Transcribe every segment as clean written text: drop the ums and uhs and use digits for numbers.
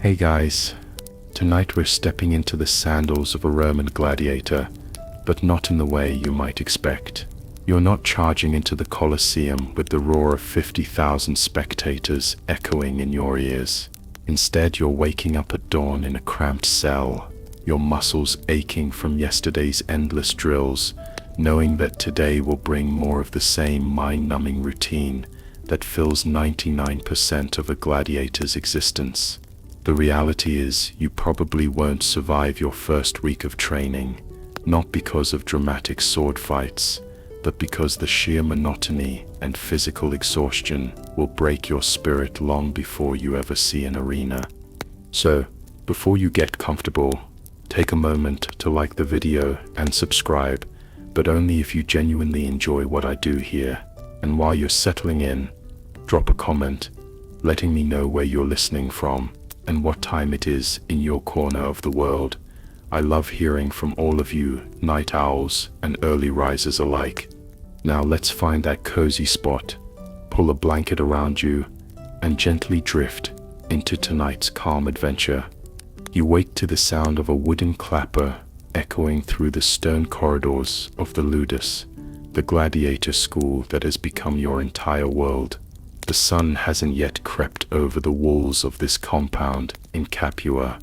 Hey guys, tonight we're stepping into the sandals of a Roman gladiator, but not in the way you might expect. You're not charging into the Colosseum with the roar of 50,000 spectators echoing in your ears. Instead, you're waking up at dawn in a cramped cell, your muscles aching from yesterday's endless drills, knowing that today will bring more of the same mind-numbing routine that fills 99% of a gladiator's existence. The reality is, you probably won't survive your first week of training, not because of dramatic sword fights, but because the sheer monotony and physical exhaustion will break your spirit long before you ever see an arena. So, before you get comfortable, take a moment to like the video and subscribe, but only if you genuinely enjoy what I do here. And while you're settling in, drop a comment, letting me know where you're listening from and what time it is in your corner of the world. I love hearing from all of you, night owls and early risers alike. Now let's find that cozy spot, pull a blanket around you, and gently drift into tonight's calm adventure. You wake to the sound of a wooden clapper echoing through the stone corridors of the Ludus, the gladiator school that has become your entire world. The sun hasn't yet crept over the walls of this compound in Capua,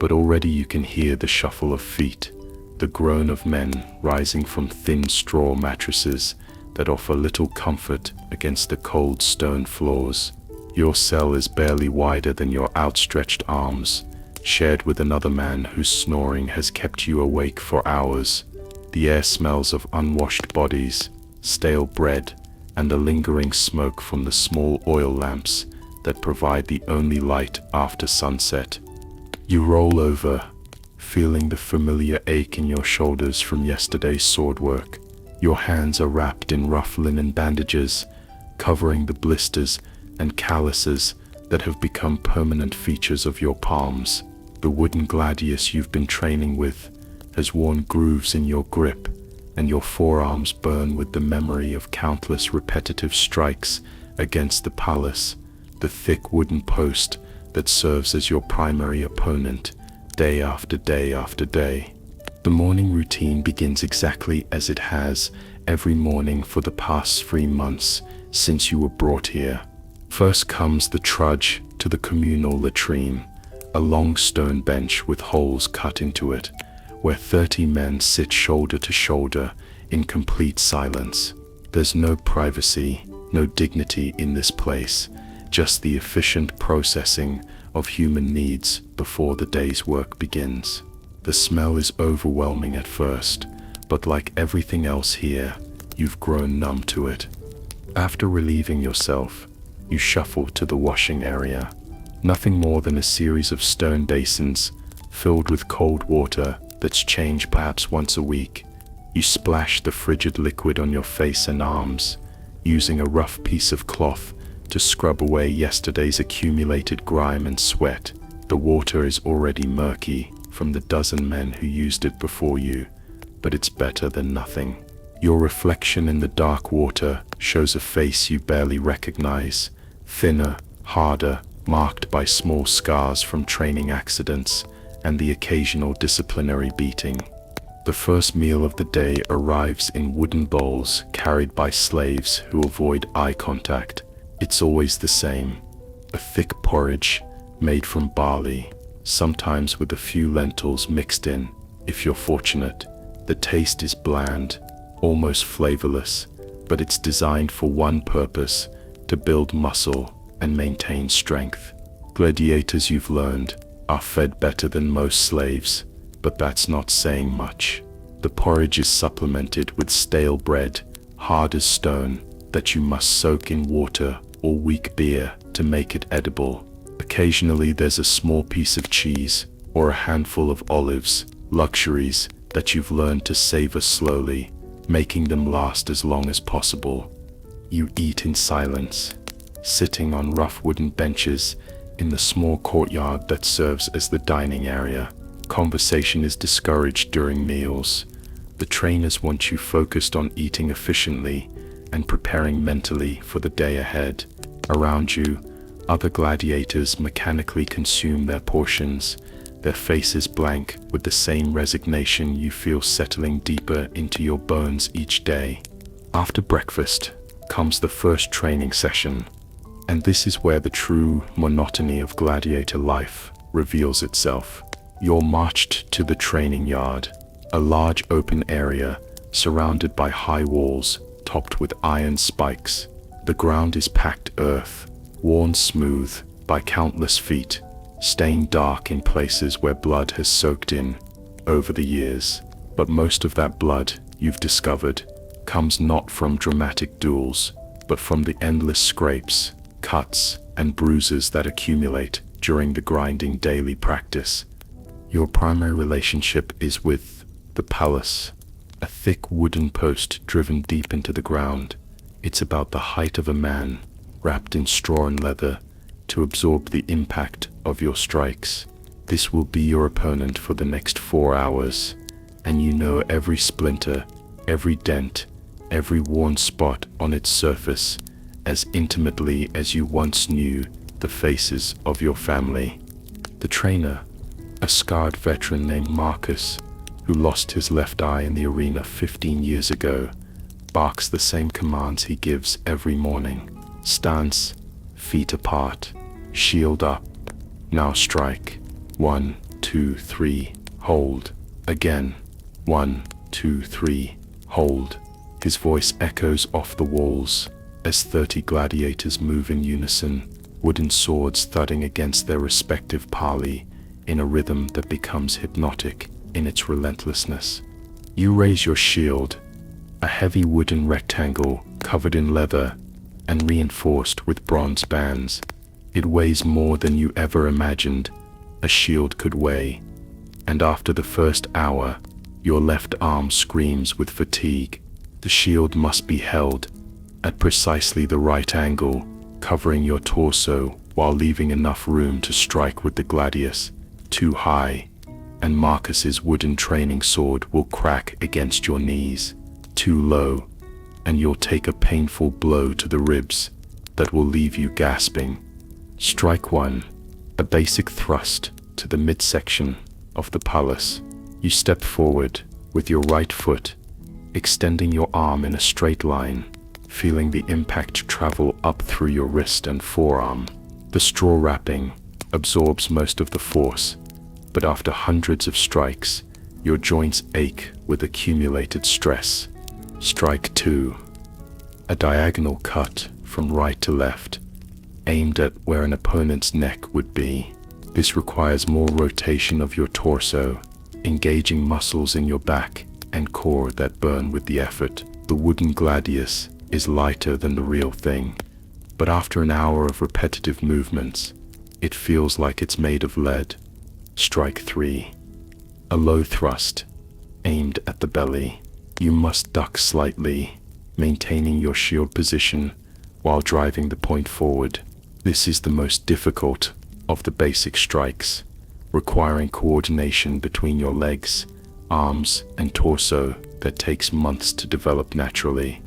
but already you can hear the shuffle of feet, the groan of men rising from thin straw mattresses that offer little comfort against the cold stone floors. Your cell is barely wider than your outstretched arms, shared with another man whose snoring has kept you awake for hours. The air smells of unwashed bodies, stale bread, and the lingering smoke from the small oil lamps that provide the only light after sunset. You roll over, feeling the familiar ache in your shoulders from yesterday's sword work. Your hands are wrapped in rough linen bandages, covering the blisters and calluses that have become permanent features of your palms. The wooden gladius you've been training with has worn grooves in your grip, and your forearms burn with the memory of countless repetitive strikes against the palace, the thick wooden post that serves as your primary opponent, day after day after day. The morning routine begins exactly as it has every morning for the past 3 months since you were brought here. First comes the trudge to the communal latrine, a long stone bench with holes cut into it, where 30 men sit shoulder to shoulder in complete silence. There's no privacy, no dignity in this place, just the efficient processing of human needs before the day's work begins. The smell is overwhelming at first, but like everything else here, you've grown numb to it. After relieving yourself, you shuffle to the washing area. Nothing more than a series of stone basins filled with cold water that's changed perhaps once a week. You splash the frigid liquid on your face and arms, using a rough piece of cloth to scrub away yesterday's accumulated grime and sweat. The water is already murky from the dozen men who used it before you, but it's better than nothing. Your reflection in the dark water shows a face you barely recognize, thinner, harder, marked by small scars from training accidents and the occasional disciplinary beating. The first meal of the day arrives in wooden bowls carried by slaves who avoid eye contact. It's always the same, a thick porridge made from barley, sometimes with a few lentils mixed in, if you're fortunate. The taste is bland, almost flavorless, but it's designed for one purpose: to build muscle and maintain strength. Gladiators, you've learned, are fed better than most slaves, but that's not saying much. The porridge is supplemented with stale bread, hard as stone, that you must soak in water or weak beer to make it edible. Occasionally there's a small piece of cheese or a handful of olives, luxuries that you've learned to savor slowly, making them last as long as possible. You eat in silence, sitting on rough wooden benches in the small courtyard that serves as the dining area. Conversation is discouraged during meals. The trainers want you focused on eating efficiently and preparing mentally for the day ahead. Around you, Other gladiators mechanically consume their portions, their faces blank with the same resignation you feel settling deeper into your bones each day. After breakfast comes the first training session, and this is where the true monotony of gladiator life reveals itself. You're marched to the training yard, a large open area surrounded by high walls topped with iron spikes. The ground is packed earth, worn smooth by countless feet, stained dark in places where blood has soaked in over the years. But most of that blood, you've discovered, comes not from dramatic duels, but from the endless scrapes, cuts, and bruises that accumulate during the grinding daily practice. Your primary relationship is with the palace, a thick wooden post driven deep into the ground. It's about the height of a man, wrapped in straw and leather, to absorb the impact of your strikes. This will be your opponent for the next 4 hours, and you know every splinter, every dent, every worn spot on its surface as intimately as you once knew the faces of your family. The trainer, a scarred veteran named Marcus, who lost his left eye in the arena 15 years ago, barks the same commands he gives every morning. Stance, feet apart, shield up, now strike. 1, 2, 3, hold. Again. 1, 2, 3, hold. His voice echoes off the walls as 30 gladiators move in unison, wooden swords thudding against their respective parley in a rhythm that becomes hypnotic in its relentlessness. You raise your shield, a heavy wooden rectangle covered in leather and reinforced with bronze bands. It weighs more than you ever imagined a shield could weigh, and after the first hour, your left arm screams with fatigue. The shield must be held at precisely the right angle, covering your torso while leaving enough room to strike with the gladius. Too high, and Marcus's wooden training sword will crack against your knees. Too low, and you'll take a painful blow to the ribs that will leave you gasping. Strike 1, a basic thrust to the midsection of the palace. You step forward with your right foot, extending your arm in a straight line, feeling the impact travel up through your wrist and forearm. The straw wrapping absorbs most of the force, but after hundreds of strikes, your joints ache with accumulated stress. Strike 2, a diagonal cut from right to left, aimed at where an opponent's neck would be. This requires more rotation of your torso, engaging muscles in your back and core that burn with the effort. The wooden gladius is lighter than the real thing, but after an hour of repetitive movements, it feels like it's made of lead. Strike 3, a low thrust, aimed at the belly. You must duck slightly, maintaining your shield position while driving the point forward. This is the most difficult of the basic strikes, requiring coordination between your legs, arms, and torso that takes months to develop naturally.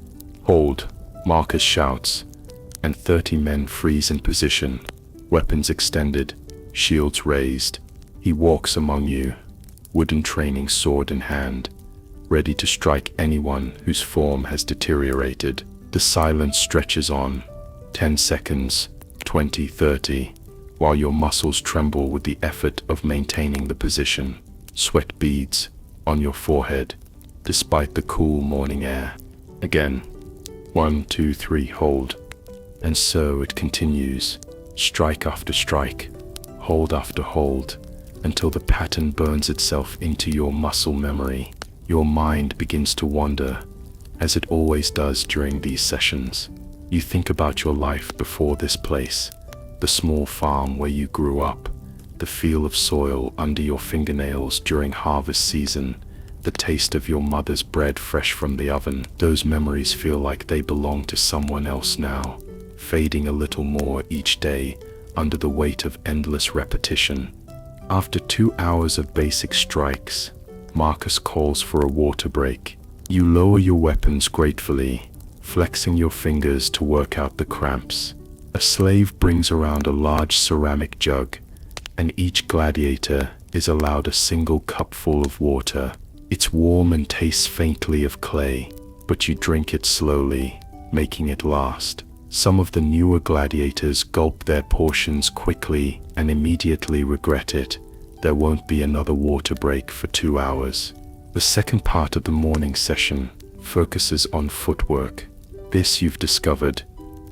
Hold, Marcus shouts, and 30 men freeze in position, weapons extended, shields raised. He walks among you, wooden training sword in hand, ready to strike anyone whose form has deteriorated. The silence stretches on, 10 seconds, 20, 30, while your muscles tremble with the effort of maintaining the position. Sweat beads on your forehead, despite the cool morning air. Again. 1, 2, 3, hold. And so it continues, strike after strike, hold after hold, until the pattern burns itself into your muscle memory. Your mind begins to wander, as it always does during these sessions. You think about your life before this place, the small farm where you grew up, the feel of soil under your fingernails during harvest season, the taste of your mother's bread fresh from the oven. Those memories feel like they belong to someone else now, fading a little more each day under the weight of endless repetition. After 2 hours of basic strikes, Marcus calls for a water break. You lower your weapons gratefully, flexing your fingers to work out the cramps. A slave brings around a large ceramic jug, and each gladiator is allowed a single cupful of water. It's warm and tastes faintly of clay, but you drink it slowly, making it last. Some of the newer gladiators gulp their portions quickly and immediately regret it. There won't be another water break for 2 hours. The second part of the morning session focuses on footwork. This, you've discovered,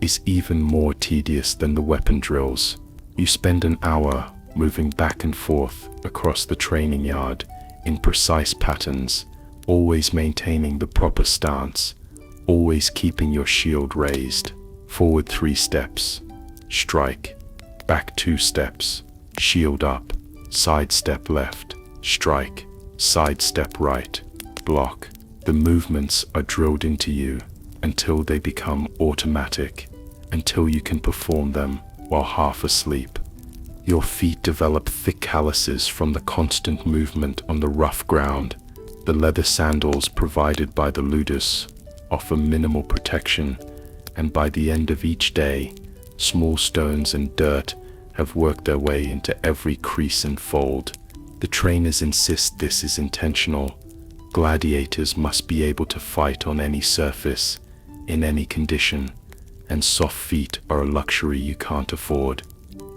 is even more tedious than the weapon drills. You spend an hour moving back and forth across the training yard in precise patterns, always maintaining the proper stance, always keeping your shield raised. Forward 3 steps, strike, back 2 steps, shield up, side step left, strike, side step right, block. The movements are drilled into you until they become automatic, until you can perform them while half asleep. Your feet develop thick calluses from the constant movement on the rough ground. The leather sandals provided by the ludus offer minimal protection, and by the end of each day, small stones and dirt have worked their way into every crease and fold. The trainers insist this is intentional. Gladiators must be able to fight on any surface, in any condition, and soft feet are a luxury you can't afford.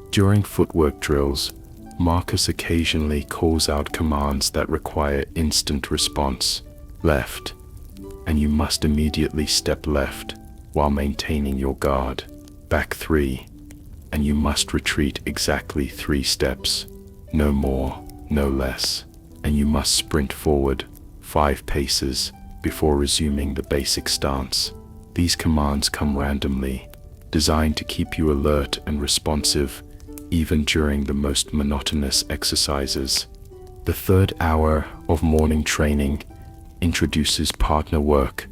During footwork drills, Marcus occasionally calls out commands that require instant response. Left, and you must immediately step left while maintaining your guard. Back 3, and you must retreat exactly 3 steps. No more, no less. And you must sprint forward 5 paces before resuming the basic stance. These commands come randomly, designed to keep you alert and responsive, even during the most monotonous exercises. The third hour of morning training introduces partner work,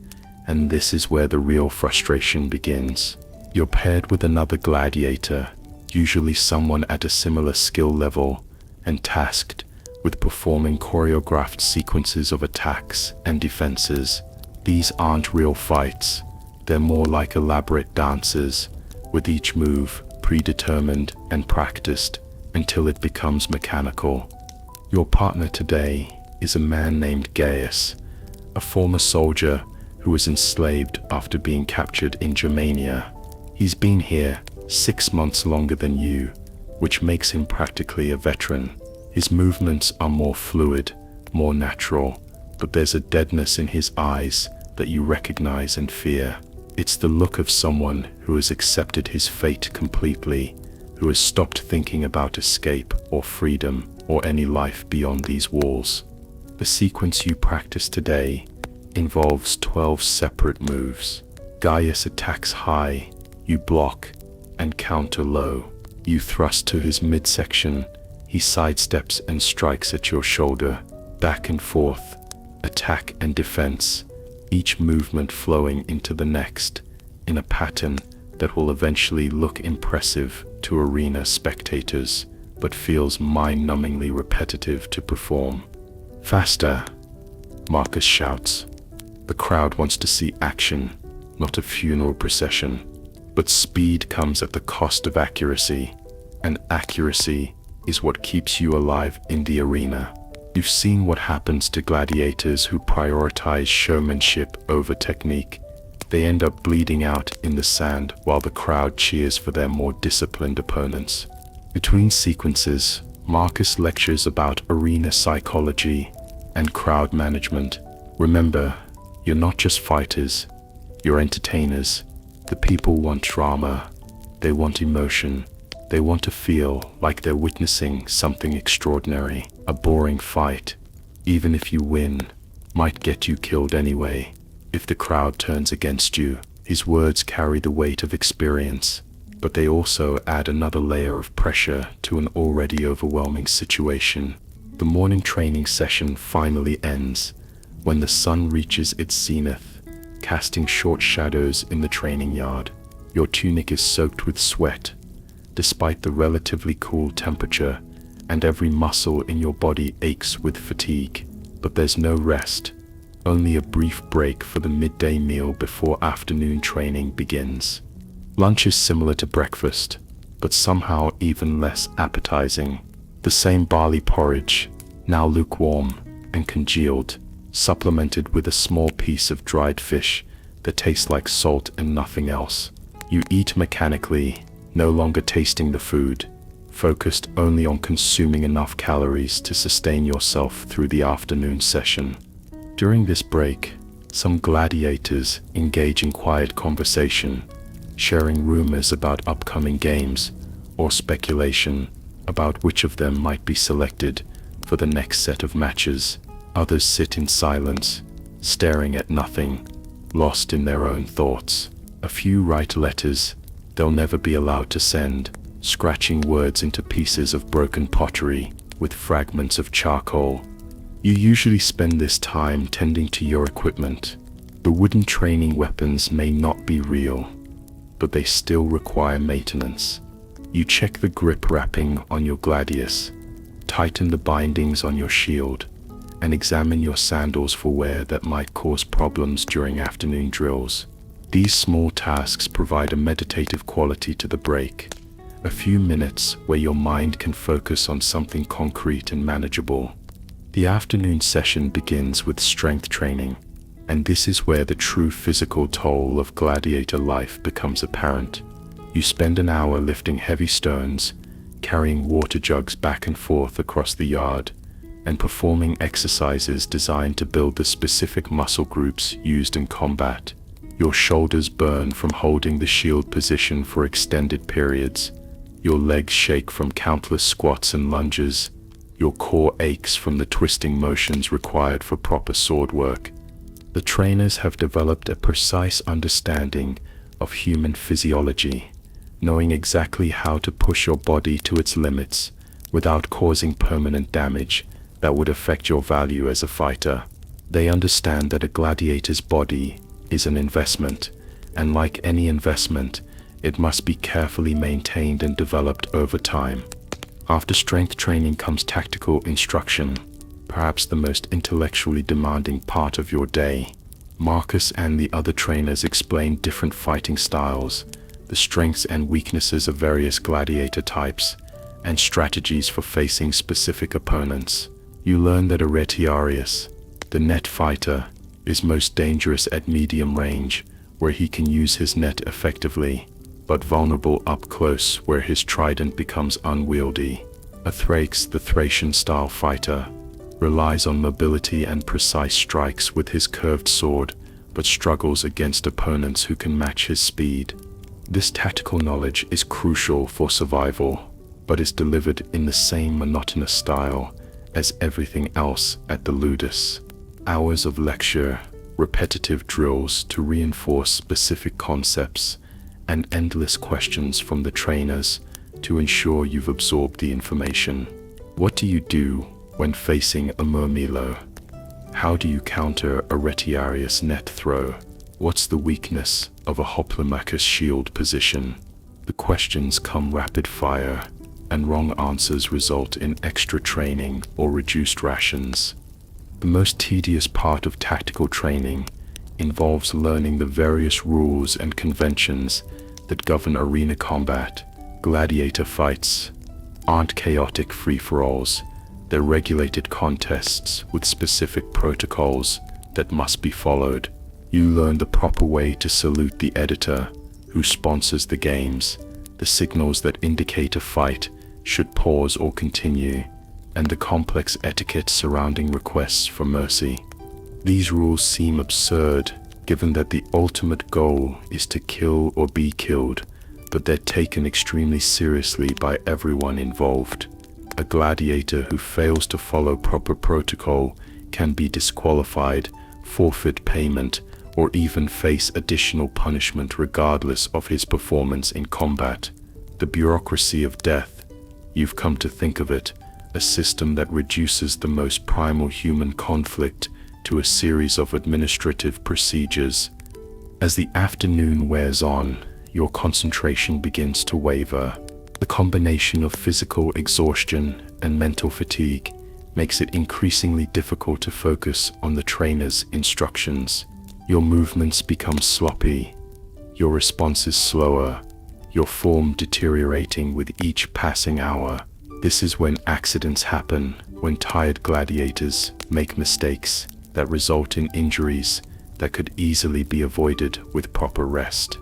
and this is where the real frustration begins. You're paired with another gladiator, usually someone at a similar skill level, and tasked with performing choreographed sequences of attacks and defenses. These aren't real fights. They're more like elaborate dances, with each move predetermined and practiced until it becomes mechanical. Your partner today is a man named Gaius, a former soldier who was enslaved after being captured in Germania. He's been here 6 months longer than you, which makes him practically a veteran. His movements are more fluid, more natural, but there's a deadness in his eyes that you recognize and fear. It's the look of someone who has accepted his fate completely, who has stopped thinking about escape or freedom or any life beyond these walls. The sequence you practice today involves 12 separate moves. Gaius attacks high, you block, and counter low. You thrust to his midsection, he sidesteps and strikes at your shoulder. Back and forth, attack and defense, each movement flowing into the next, in a pattern that will eventually look impressive to arena spectators, but feels mind-numbingly repetitive to perform. Faster, Marcus shouts. The crowd wants to see action, not a funeral procession. But speed comes at the cost of accuracy, and accuracy is what keeps you alive in the arena. You've seen what happens to gladiators who prioritize showmanship over technique. They end up bleeding out in the sand while the crowd cheers for their more disciplined opponents. Between sequences, Marcus lectures about arena psychology and crowd management. Remember, you're not just fighters, you're entertainers. The people want drama, they want emotion, they want to feel like they're witnessing something extraordinary. A boring fight, even if you win, might get you killed anyway. If the crowd turns against you, his words carry the weight of experience, but they also add another layer of pressure to an already overwhelming situation. The morning training session finally ends when the sun reaches its zenith, casting short shadows in the training yard. Your tunic is soaked with sweat, despite the relatively cool temperature, and every muscle in your body aches with fatigue. But there's no rest, only a brief break for the midday meal before afternoon training begins. Lunch is similar to breakfast, but somehow even less appetizing. The same barley porridge, now lukewarm and congealed, supplemented with a small piece of dried fish that tastes like salt and nothing else. You eat mechanically, no longer tasting the food, focused only on consuming enough calories to sustain yourself through the afternoon session. During this break, some gladiators engage in quiet conversation, sharing rumors about upcoming games or speculation about which of them might be selected for the next set of matches. Others sit in silence, staring at nothing, lost in their own thoughts. A few write letters they'll never be allowed to send, scratching words into pieces of broken pottery with fragments of charcoal. You usually spend this time tending to your equipment. The wooden training weapons may not be real, but they still require maintenance. You check the grip wrapping on your gladius, tighten the bindings on your shield, and examine your sandals for wear that might cause problems during afternoon drills. These small tasks provide a meditative quality to the break, a few minutes where your mind can focus on something concrete and manageable. The afternoon session begins with strength training, and this is where the true physical toll of gladiator life becomes apparent. You spend an hour lifting heavy stones, carrying water jugs back and forth across the yard, and performing exercises designed to build the specific muscle groups used in combat. Your shoulders burn from holding the shield position for extended periods. Your legs shake from countless squats and lunges. Your core aches from the twisting motions required for proper sword work. The trainers have developed a precise understanding of human physiology, knowing exactly how to push your body to its limits without causing permanent damage that would affect your value as a fighter. They understand that a gladiator's body is an investment, and like any investment, it must be carefully maintained and developed over time. After strength training comes tactical instruction, perhaps the most intellectually demanding part of your day. Marcus and the other trainers explain different fighting styles, the strengths and weaknesses of various gladiator types, and strategies for facing specific opponents. You learn that a retiarius, the net fighter, is most dangerous at medium range, where he can use his net effectively, but vulnerable up close where his trident becomes unwieldy. A Thrax, the Thracian-style fighter, relies on mobility and precise strikes with his curved sword, but struggles against opponents who can match his speed. This tactical knowledge is crucial for survival, but is delivered in the same monotonous style as everything else at the ludus. Hours of lecture, repetitive drills to reinforce specific concepts, and endless questions from the trainers to ensure you've absorbed the information. What do you do when facing a murmillo? How do you counter a retiarius net throw? What's the weakness of a hoplomachus shield position? The questions come rapid fire, and wrong answers result in extra training or reduced rations. The most tedious part of tactical training involves learning the various rules and conventions that govern arena combat. Gladiator fights aren't chaotic free-for-alls. They're regulated contests with specific protocols that must be followed. You learn the proper way to salute the editor who sponsors the games, the signals that indicate a fight should pause or continue, and the complex etiquette surrounding requests for mercy. These rules seem absurd, given that the ultimate goal is to kill or be killed, but they're taken extremely seriously by everyone involved. A gladiator who fails to follow proper protocol can be disqualified, forfeit payment, or even face additional punishment regardless of his performance in combat. The bureaucracy of death. You've come to think of it, a system that reduces the most primal human conflict to a series of administrative procedures. As the afternoon wears on, your concentration begins to waver. The combination of physical exhaustion and mental fatigue makes it increasingly difficult to focus on the trainer's instructions. Your movements become sloppy, your responses slower, your form deteriorating with each passing hour. This is when accidents happen, when tired gladiators make mistakes that result in injuries that could easily be avoided with proper rest.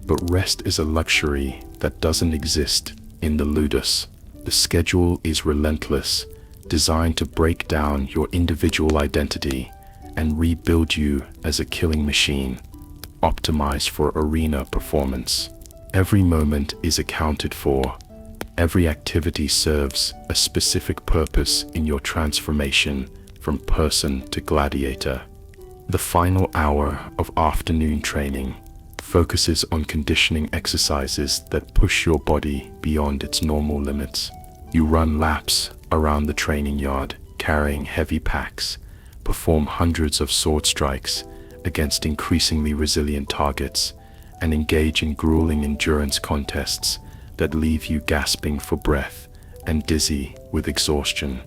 But rest is a luxury that doesn't exist in the ludus. The schedule is relentless, designed to break down your individual identity and rebuild you as a killing machine, optimized for arena performance. Every moment is accounted for. Every activity serves a specific purpose in your transformation from person to gladiator. The final hour of afternoon training focuses on conditioning exercises that push your body beyond its normal limits. You run laps around the training yard, carrying heavy packs, perform hundreds of sword strikes against increasingly resilient targets, and engage in grueling endurance contests that leave you gasping for breath and dizzy with exhaustion.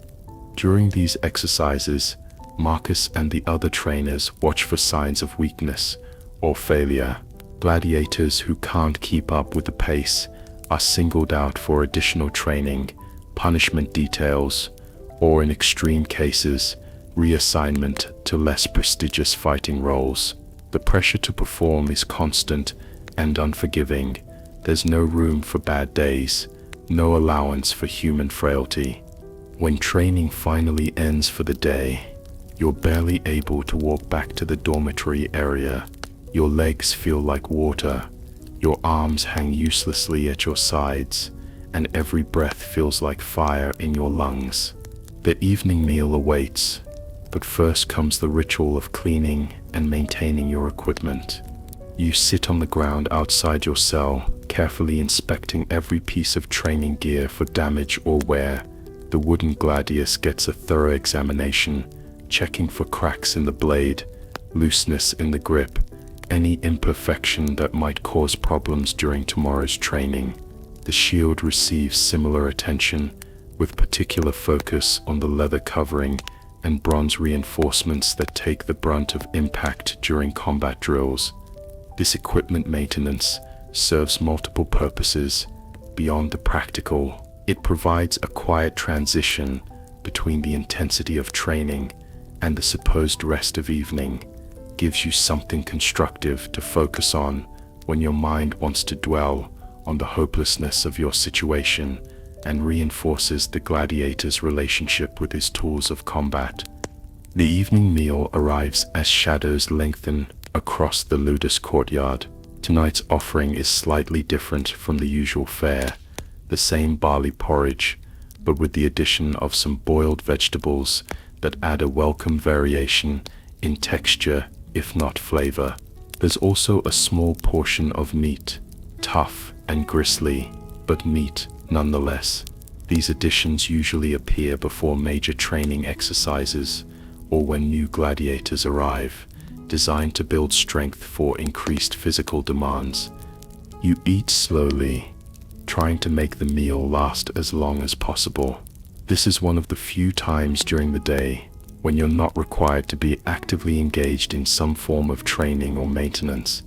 During these exercises, Marcus and the other trainers watch for signs of weakness or failure. Gladiators who can't keep up with the pace are singled out for additional training, punishment details, or in extreme cases, reassignment to less prestigious fighting roles. The pressure to perform is constant and unforgiving. There's no room for bad days, no allowance for human frailty. When training finally ends for the day, you're barely able to walk back to the dormitory area. Your legs feel like water, your arms hang uselessly at your sides, and every breath feels like fire in your lungs. The evening meal awaits, but first comes the ritual of cleaning and maintaining your equipment. You sit on the ground outside your cell, carefully inspecting every piece of training gear for damage or wear. The wooden gladius gets a thorough examination, checking for cracks in the blade, looseness in the grip, any imperfection that might cause problems during tomorrow's training. The shield receives similar attention, with particular focus on the leather covering and bronze reinforcements that take the brunt of impact during combat drills. This equipment maintenance serves multiple purposes beyond the practical. It provides a quiet transition between the intensity of training and the supposed rest of evening, gives you something constructive to focus on when your mind wants to dwell on the hopelessness of your situation, and reinforces the gladiator's relationship with his tools of combat. The evening meal arrives as shadows lengthen across the ludus courtyard. Tonight's offering is slightly different from the usual fare, the same barley porridge, but with the addition of some boiled vegetables that add a welcome variation in texture, if not flavor. There's also a small portion of meat, tough and gristly, but meat nonetheless. These additions usually appear before major training exercises or when new gladiators arrive, designed to build strength for increased physical demands. You eat slowly, trying to make the meal last as long as possible. This is one of the few times during the day when you're not required to be actively engaged in some form of training or maintenance,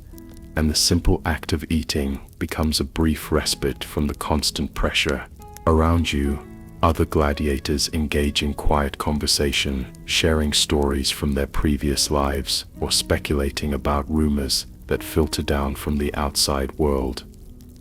and the simple act of eating becomes a brief respite from the constant pressure. Around you, other gladiators engage in quiet conversation, sharing stories from their previous lives or speculating about rumors that filter down from the outside world.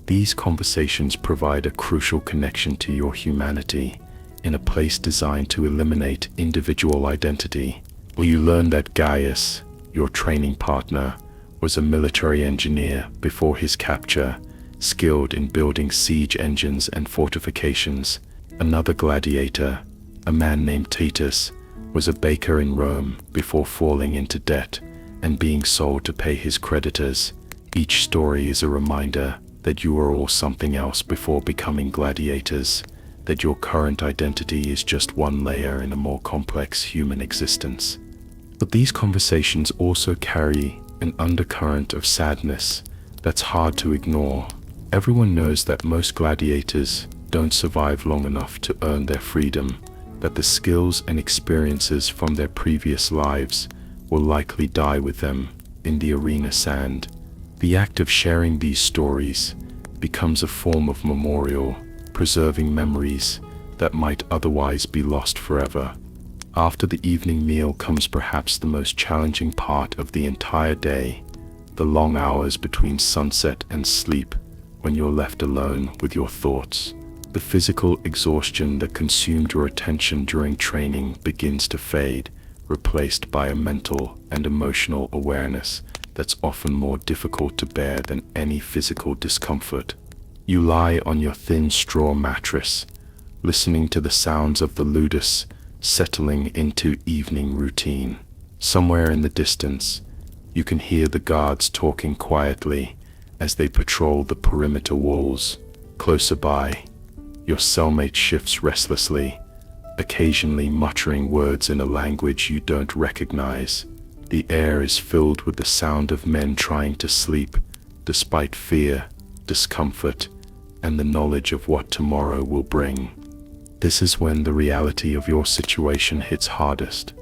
These conversations provide a crucial connection to your humanity in a place designed to eliminate individual identity. You learn that Gaius, your training partner, was a military engineer before his capture, skilled in building siege engines and fortifications. Another gladiator, a man named Titus, was a baker in Rome before falling into debt and being sold to pay his creditors. Each story is a reminder that you are all something else before becoming gladiators, that your current identity is just one layer in a more complex human existence. But these conversations also carry an undercurrent of sadness that's hard to ignore. Everyone knows that most gladiators don't survive long enough to earn their freedom, that the skills and experiences from their previous lives will likely die with them in the arena sand. The act of sharing these stories, becomes a form of memorial, preserving memories that might otherwise be lost forever. After the evening meal comes perhaps the most challenging part of the entire day, the long hours between sunset and sleep, when you're left alone with your thoughts. The physical exhaustion that consumed your attention during training begins to fade, replaced by a mental and emotional awareness that's often more difficult to bear than any physical discomfort. You lie on your thin straw mattress, listening to the sounds of the ludus settling into evening routine. Somewhere in the distance, you can hear the guards talking quietly as they patrol the perimeter walls. Closer by, your cellmate shifts restlessly, occasionally muttering words in a language you don't recognize. The air is filled with the sound of men trying to sleep, despite fear, discomfort, and the knowledge of what tomorrow will bring. This is when the reality of your situation hits hardest.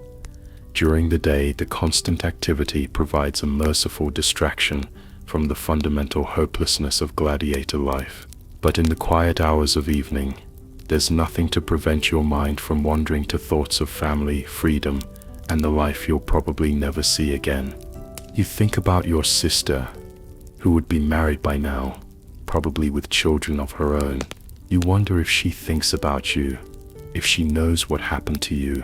During the day, the constant activity provides a merciful distraction from the fundamental hopelessness of gladiator life. But in the quiet hours of evening, there's nothing to prevent your mind from wandering to thoughts of family, freedom, and the life you'll probably never see again. You think about your sister, who would be married by now, probably with children of her own. You wonder if she thinks about you, if she knows what happened to you,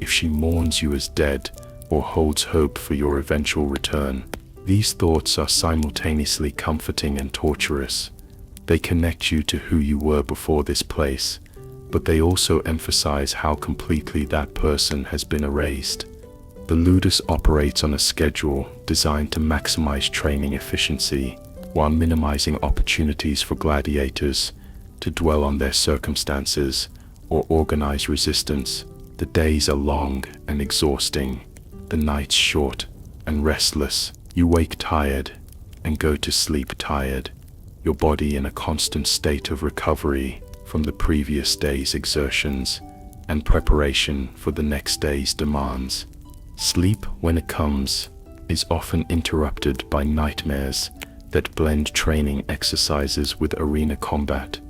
if she mourns you as dead, or holds hope for your eventual return. These thoughts are simultaneously comforting and torturous. They connect you to who you were before this place, but they also emphasize how completely that person has been erased. The ludus operates on a schedule designed to maximize training efficiency, while minimizing opportunities for gladiators to dwell on their circumstances or organize resistance. The days are long and exhausting, the nights short and restless. You wake tired and go to sleep tired, your body in a constant state of recovery from the previous day's exertions and preparation for the next day's demands. Sleep, when it comes, is often interrupted by nightmares that blend training exercises with arena combat.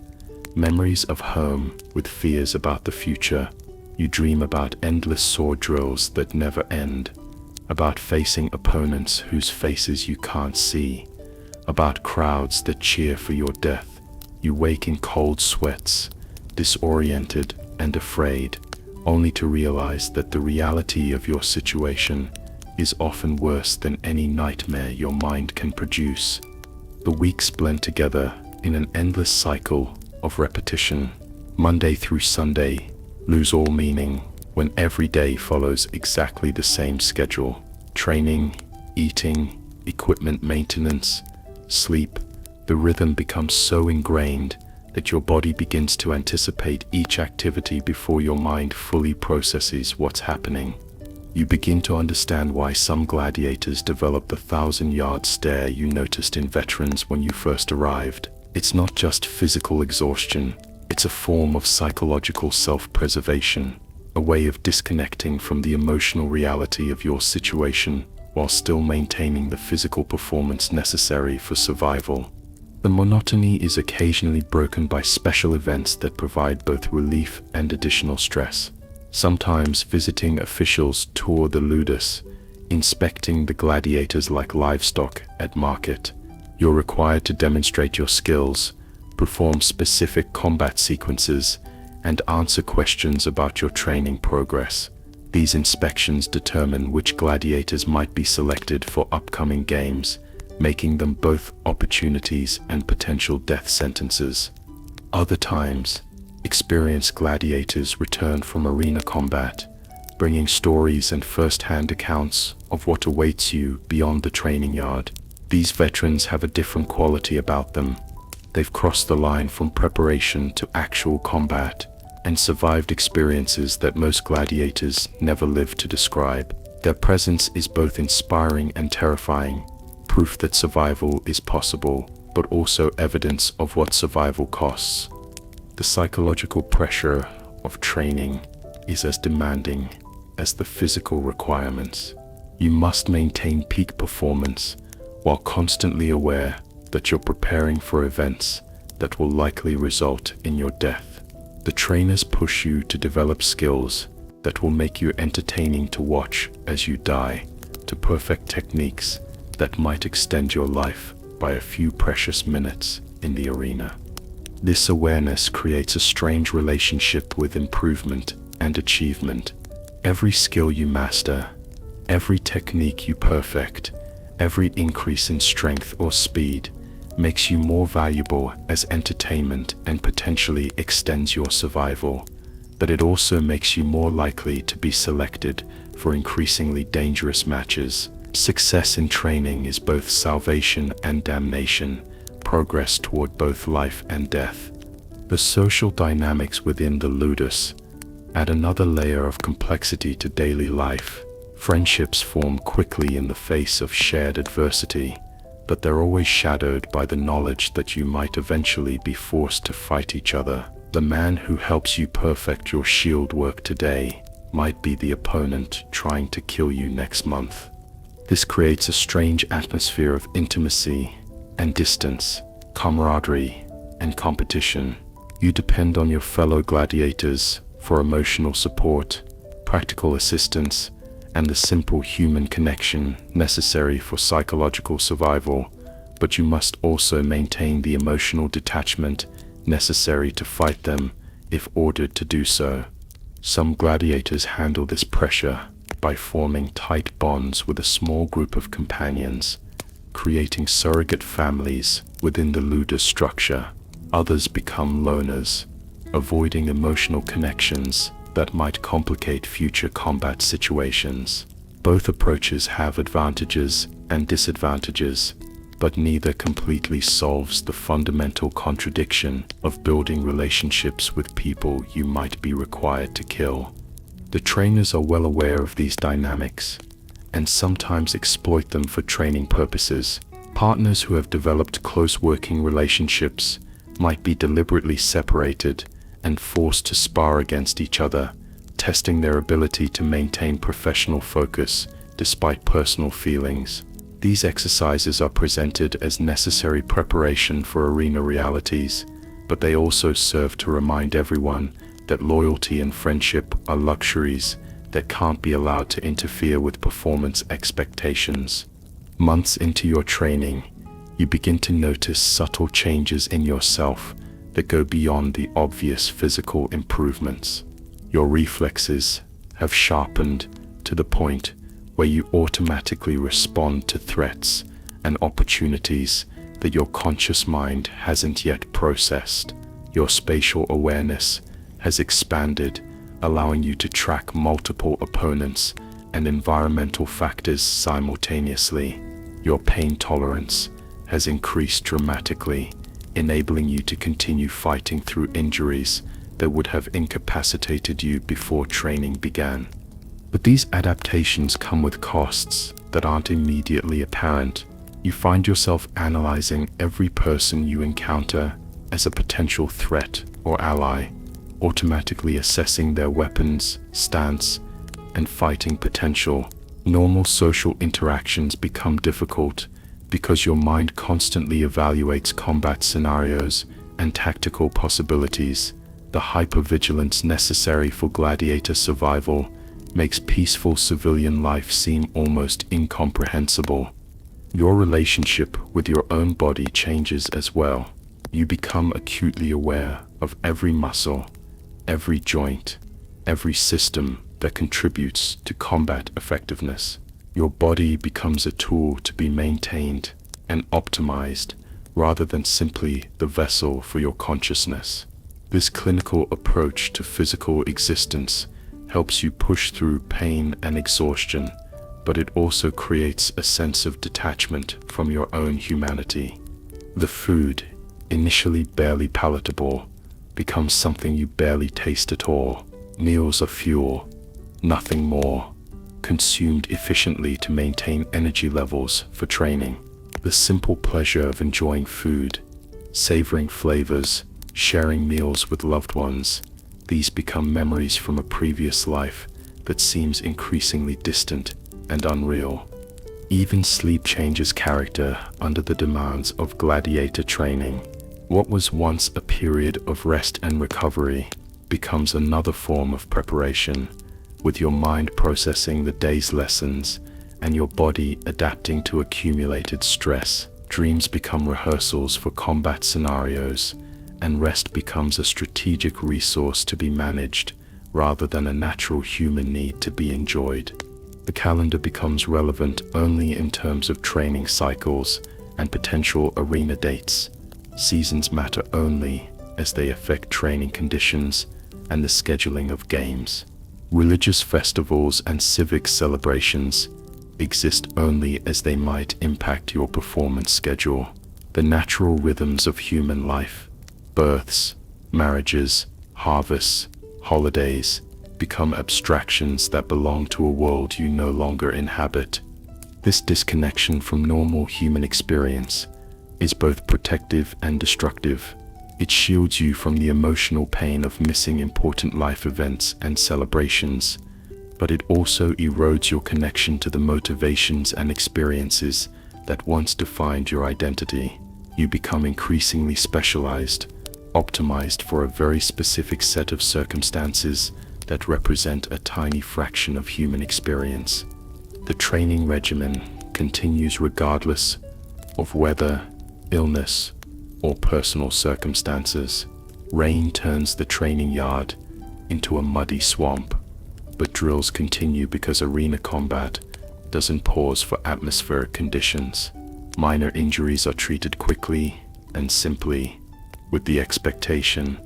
Memories of home with fears about the future. You dream about endless sword drills that never end, about facing opponents whose faces you can't see, about crowds that cheer for your death. You wake in cold sweats, disoriented and afraid, only to realize that the reality of your situation is often worse than any nightmare your mind can produce. The weeks blend together in an endless cycle of repetition. Monday through Sunday lose all meaning when every day follows exactly the same schedule. Training, eating, equipment maintenance, sleep. The rhythm becomes so ingrained that your body begins to anticipate each activity before your mind fully processes what's happening. You begin to understand why some gladiators develop the 1,000-yard stare you noticed in veterans when you first arrived. It's not just physical exhaustion, it's a form of psychological self-preservation, a way of disconnecting from the emotional reality of your situation while still maintaining the physical performance necessary for survival. The monotony is occasionally broken by special events that provide both relief and additional stress. Sometimes visiting officials tour the ludus, inspecting the gladiators like livestock at market. You're required to demonstrate your skills, perform specific combat sequences, and answer questions about your training progress. These inspections determine which gladiators might be selected for upcoming games, making them both opportunities and potential death sentences. Other times, experienced gladiators return from arena combat, bringing stories and first-hand accounts of what awaits you beyond the training yard. These veterans have a different quality about them. They've crossed the line from preparation to actual combat and survived experiences that most gladiators never live to describe. Their presence is both inspiring and terrifying, proof that survival is possible, but also evidence of what survival costs. The psychological pressure of training is as demanding as the physical requirements. You must maintain peak performance while constantly aware that you're preparing for events that will likely result in your death. The trainers push you to develop skills that will make you entertaining to watch as you die, to perfect techniques that might extend your life by a few precious minutes in the arena. This awareness creates a strange relationship with improvement and achievement. Every skill you master, every technique you perfect, every increase in strength or speed makes you more valuable as entertainment and potentially extends your survival, but it also makes you more likely to be selected for increasingly dangerous matches. Success in training is both salvation and damnation, progress toward both life and death. The social dynamics within the ludus add another layer of complexity to daily life. Friendships form quickly in the face of shared adversity, but they're always shadowed by the knowledge that you might eventually be forced to fight each other. The man who helps you perfect your shield work today might be the opponent trying to kill you next month. This creates a strange atmosphere of intimacy and distance, camaraderie and competition. You depend on your fellow gladiators for emotional support, practical assistance, and the simple human connection necessary for psychological survival, but you must also maintain the emotional detachment necessary to fight them if ordered to do so. Some gladiators handle this pressure by forming tight bonds with a small group of companions, creating surrogate families within the ludus structure. Others become loners, avoiding emotional connections that might complicate future combat situations. Both approaches have advantages and disadvantages, but neither completely solves the fundamental contradiction of building relationships with people you might be required to kill. The trainers are well aware of these dynamics and sometimes exploit them for training purposes. Partners who have developed close working relationships might be deliberately separated and forced to spar against each other, testing their ability to maintain professional focus despite personal feelings. These exercises are presented as necessary preparation for arena realities, but they also serve to remind everyone that loyalty and friendship are luxuries that can't be allowed to interfere with performance expectations. Months into your training, you begin to notice subtle changes in yourself that go beyond the obvious physical improvements. Your reflexes have sharpened to the point where you automatically respond to threats and opportunities that your conscious mind hasn't yet processed. Your spatial awareness has expanded, allowing you to track multiple opponents and environmental factors simultaneously. Your pain tolerance has increased dramatically, enabling you to continue fighting through injuries that would have incapacitated you before training began. But these adaptations come with costs that aren't immediately apparent. You find yourself analyzing every person you encounter as a potential threat or ally, automatically assessing their weapons, stance, and fighting potential. Normal social interactions become difficult because your mind constantly evaluates combat scenarios and tactical possibilities. The hypervigilance necessary for gladiator survival makes peaceful civilian life seem almost incomprehensible. Your relationship with your own body changes as well. You become acutely aware of every muscle, every joint, every system that contributes to combat effectiveness. Your body becomes a tool to be maintained and optimized rather than simply the vessel for your consciousness. This clinical approach to physical existence helps you push through pain and exhaustion, but it also creates a sense of detachment from your own humanity. The food, initially barely palatable, becomes something you barely taste at all. Meals are fuel, nothing more, consumed efficiently to maintain energy levels for training. The simple pleasure of enjoying food, savoring flavors, sharing meals with loved ones, these become memories from a previous life that seems increasingly distant and unreal. Even sleep changes character under the demands of gladiator training. What was once a period of rest and recovery becomes another form of preparation, with your mind processing the day's lessons and your body adapting to accumulated stress. Dreams become rehearsals for combat scenarios, and rest becomes a strategic resource to be managed rather than a natural human need to be enjoyed. The calendar becomes relevant only in terms of training cycles and potential arena dates. Seasons matter only as they affect training conditions and the scheduling of games. Religious festivals and civic celebrations exist only as they might impact your performance schedule. The natural rhythms of human life, births, marriages, harvests, holidays, become abstractions that belong to a world you no longer inhabit. This disconnection from normal human experience is both protective and destructive. It shields you from the emotional pain of missing important life events and celebrations, but it also erodes your connection to the motivations and experiences that once defined your identity. You become increasingly specialized, optimized for a very specific set of circumstances that represent a tiny fraction of human experience. The training regimen continues regardless of weather, illness, or personal circumstances. Rain turns the training yard into a muddy swamp, but drills continue because arena combat doesn't pause for atmospheric conditions. Minor injuries are treated quickly and simply, with the expectation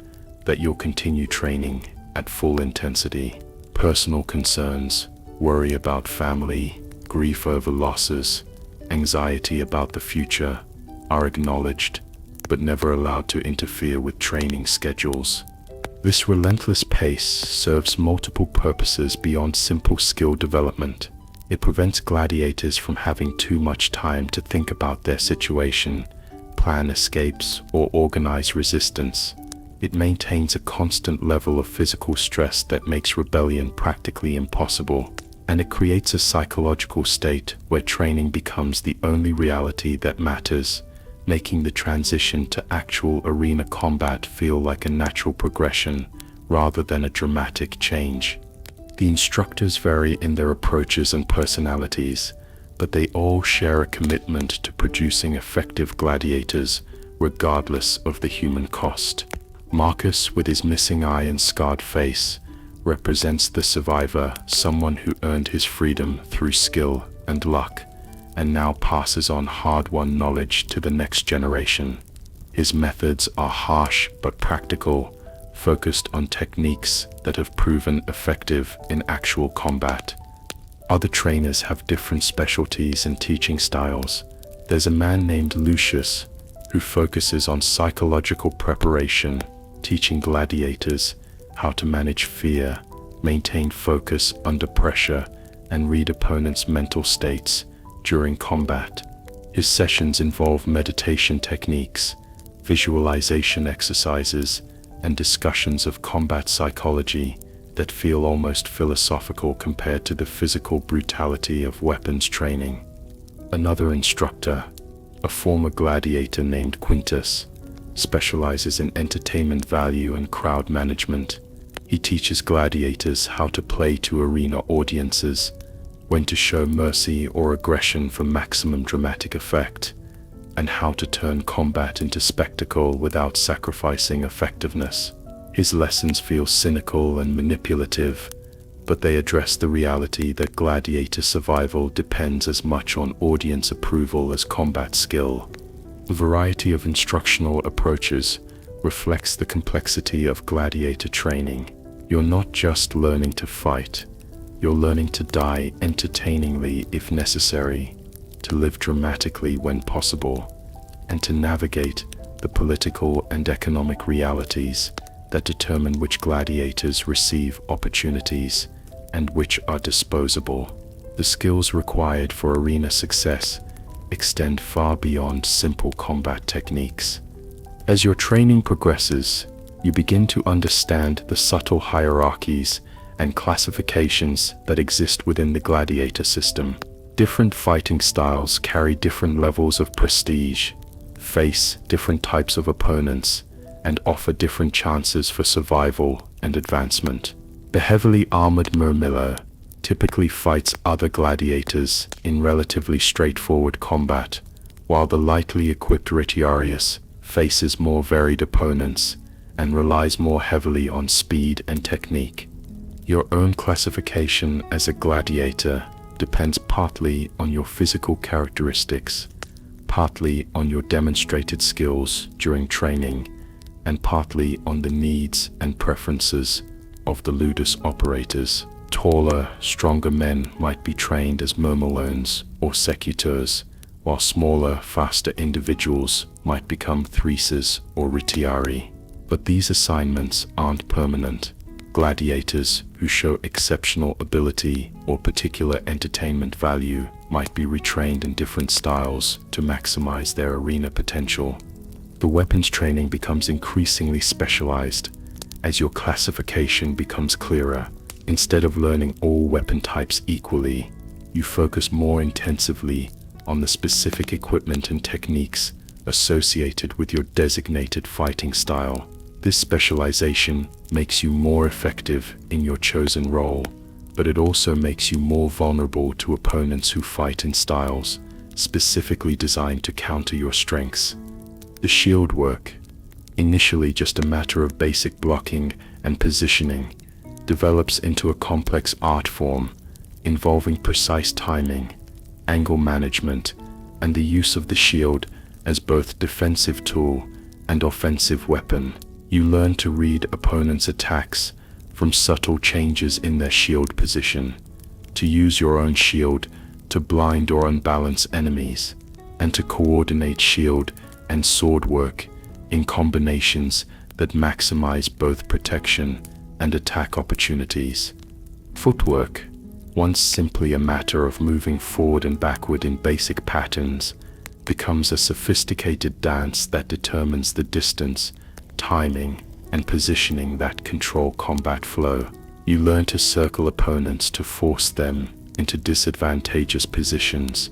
that you'll continue training at full intensity. Personal concerns, worry about family, grief over losses, anxiety about the future are acknowledged, but never allowed to interfere with training schedules. This relentless pace serves multiple purposes beyond simple skill development. It prevents gladiators from having too much time to think about their situation, plan escapes, or organize resistance. It maintains a constant level of physical stress that makes rebellion practically impossible, and it creates a psychological state where training becomes the only reality that matters, making the transition to actual arena combat feel like a natural progression rather than a dramatic change. The instructors vary in their approaches and personalities, but they all share a commitment to producing effective gladiators regardless of the human cost. Marcus, with his missing eye and scarred face, represents the survivor, someone who earned his freedom through skill and luck, and now passes on hard-won knowledge to the next generation. His methods are harsh but practical, focused on techniques that have proven effective in actual combat. Other trainers have different specialties and teaching styles. There's a man named Lucius who focuses on psychological preparation, teaching gladiators how to manage fear, maintain focus under pressure, and read opponents' mental states during combat. His sessions involve meditation techniques, visualization exercises, and discussions of combat psychology that feel almost philosophical compared to the physical brutality of weapons training. Another instructor, a former gladiator named Quintus, specializes in entertainment value and crowd management. He teaches gladiators how to play to arena audiences, when to show mercy or aggression for maximum dramatic effect, and how to turn combat into spectacle without sacrificing effectiveness. His lessons feel cynical and manipulative, but they address the reality that gladiator survival depends as much on audience approval as combat skill. The variety of instructional approaches reflects the complexity of gladiator training. You're not just learning to fight, you're learning to die entertainingly if necessary, to live dramatically when possible, and to navigate the political and economic realities that determine which gladiators receive opportunities and which are disposable. The skills required for arena success extend far beyond simple combat techniques. As your training progresses, you begin to understand the subtle hierarchies and classifications that exist within the gladiator system. Different fighting styles carry different levels of prestige, face different types of opponents, and offer different chances for survival and advancement. The heavily armored Murmillo typically fights other gladiators in relatively straightforward combat, while the lightly equipped Retiarius faces more varied opponents and relies more heavily on speed and technique. Your own classification as a gladiator depends partly on your physical characteristics, partly on your demonstrated skills during training, and partly on the needs and preferences of the ludus operators. Taller, stronger men might be trained as Murmillones or Secutors, while smaller, faster individuals might become Threses or Retiari. But these assignments aren't permanent. Gladiators who show exceptional ability or particular entertainment value might be retrained in different styles to maximize their arena potential. The weapons training becomes increasingly specialized as your classification becomes clearer. Instead of learning all weapon types equally, you focus more intensively on the specific equipment and techniques associated with your designated fighting style. This specialization makes you more effective in your chosen role, but it also makes you more vulnerable to opponents who fight in styles specifically designed to counter your strengths. The shield work, initially just a matter of basic blocking and positioning, develops into a complex art form involving precise timing, angle management, and the use of the shield as both defensive tool and offensive weapon. You learn to read opponents' attacks from subtle changes in their shield position, to use your own shield to blind or unbalance enemies, and to coordinate shield and sword work in combinations that maximize both protection and attack opportunities. Footwork, once simply a matter of moving forward and backward in basic patterns, becomes a sophisticated dance that determines the distance, timing, and positioning that control combat flow. You learn to circle opponents to force them into disadvantageous positions,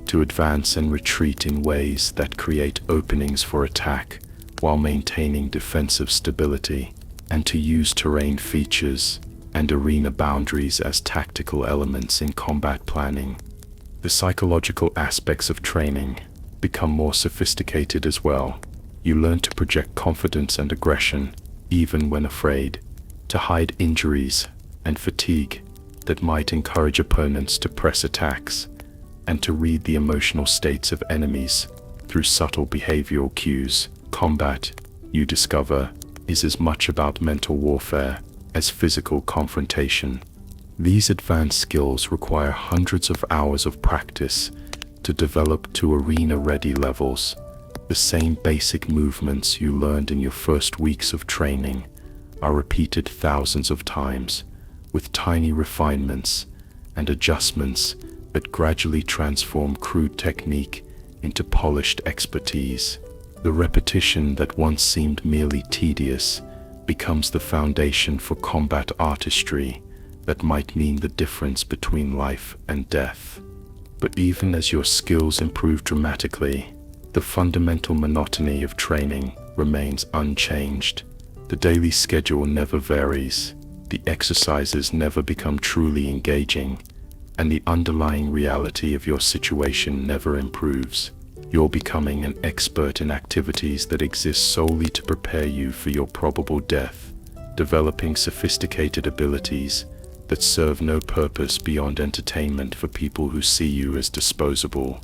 to advance and retreat in ways that create openings for attack while maintaining defensive stability, and to use terrain features and arena boundaries as tactical elements in combat planning. The psychological aspects of training become more sophisticated as well. You learn to project confidence and aggression, even when afraid, to hide injuries and fatigue that might encourage opponents to press attacks, and to read the emotional states of enemies through subtle behavioral cues. Combat, you discover, is as much about mental warfare as physical confrontation. These advanced skills require hundreds of hours of practice to develop to arena-ready levels. The same basic movements you learned in your first weeks of training are repeated thousands of times, with tiny refinements and adjustments that gradually transform crude technique into polished expertise. The repetition that once seemed merely tedious becomes the foundation for combat artistry that might mean the difference between life and death. But even as your skills improve dramatically, the fundamental monotony of training remains unchanged. The daily schedule never varies, the exercises never become truly engaging, and the underlying reality of your situation never improves. You're becoming an expert in activities that exist solely to prepare you for your probable death, developing sophisticated abilities that serve no purpose beyond entertainment for people who see you as disposable.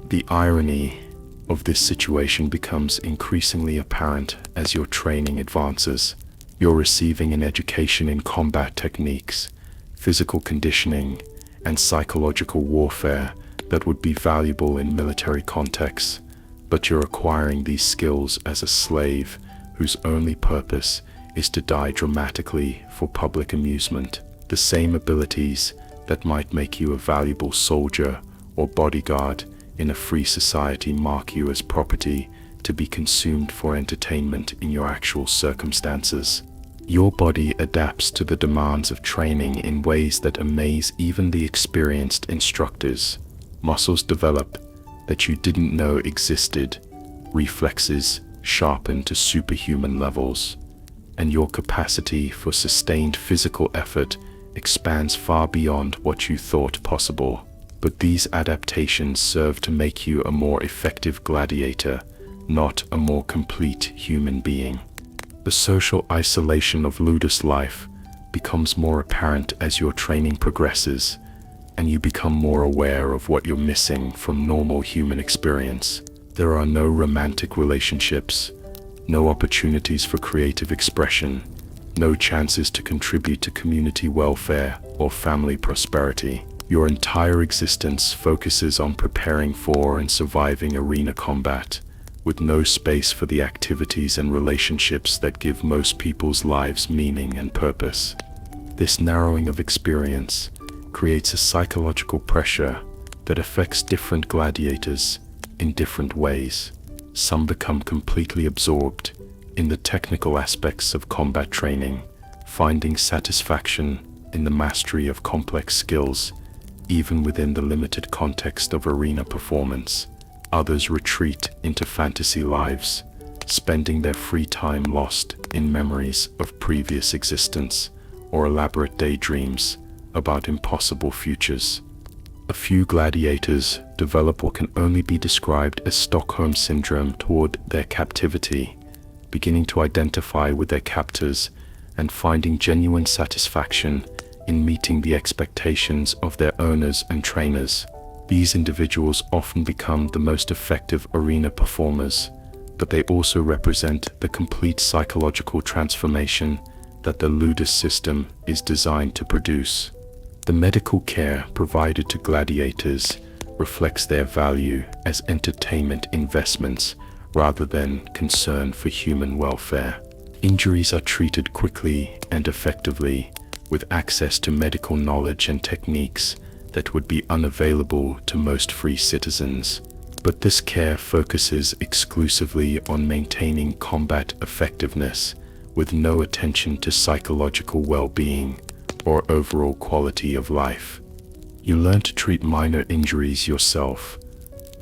The irony of this situation becomes increasingly apparent as your training advances. You're receiving an education in combat techniques, physical conditioning, and psychological warfare that would be valuable in military contexts, but you're acquiring these skills as a slave whose only purpose is to die dramatically for public amusement. The same abilities that might make you a valuable soldier or bodyguard in a free society mark you as property to be consumed for entertainment in your actual circumstances. Your body adapts to the demands of training in ways that amaze even the experienced instructors. Muscles develop that you didn't know existed, reflexes sharpen to superhuman levels, and your capacity for sustained physical effort expands far beyond what you thought possible. But these adaptations serve to make you a more effective gladiator, not a more complete human being. The social isolation of ludus life becomes more apparent as your training progresses, and you become more aware of what you're missing from normal human experience. There are no romantic relationships, no opportunities for creative expression, no chances to contribute to community welfare or family prosperity. Your entire existence focuses on preparing for and surviving arena combat, with no space for the activities and relationships that give most people's lives meaning and purpose. This narrowing of experience creates a psychological pressure that affects different gladiators in different ways. Some become completely absorbed in the technical aspects of combat training, finding satisfaction in the mastery of complex skills, even within the limited context of arena performance. Others retreat into fantasy lives, spending their free time lost in memories of previous existence or elaborate daydreams about impossible futures. A few gladiators develop what can only be described as Stockholm Syndrome toward their captivity, beginning to identify with their captors and finding genuine satisfaction in meeting the expectations of their owners and trainers. These individuals often become the most effective arena performers, but they also represent the complete psychological transformation that the ludus system is designed to produce. The medical care provided to gladiators reflects their value as entertainment investments rather than concern for human welfare. Injuries are treated quickly and effectively, with access to medical knowledge and techniques that would be unavailable to most free citizens. But this care focuses exclusively on maintaining combat effectiveness, with no attention to psychological well-being or overall quality of life. You learn to treat minor injuries yourself,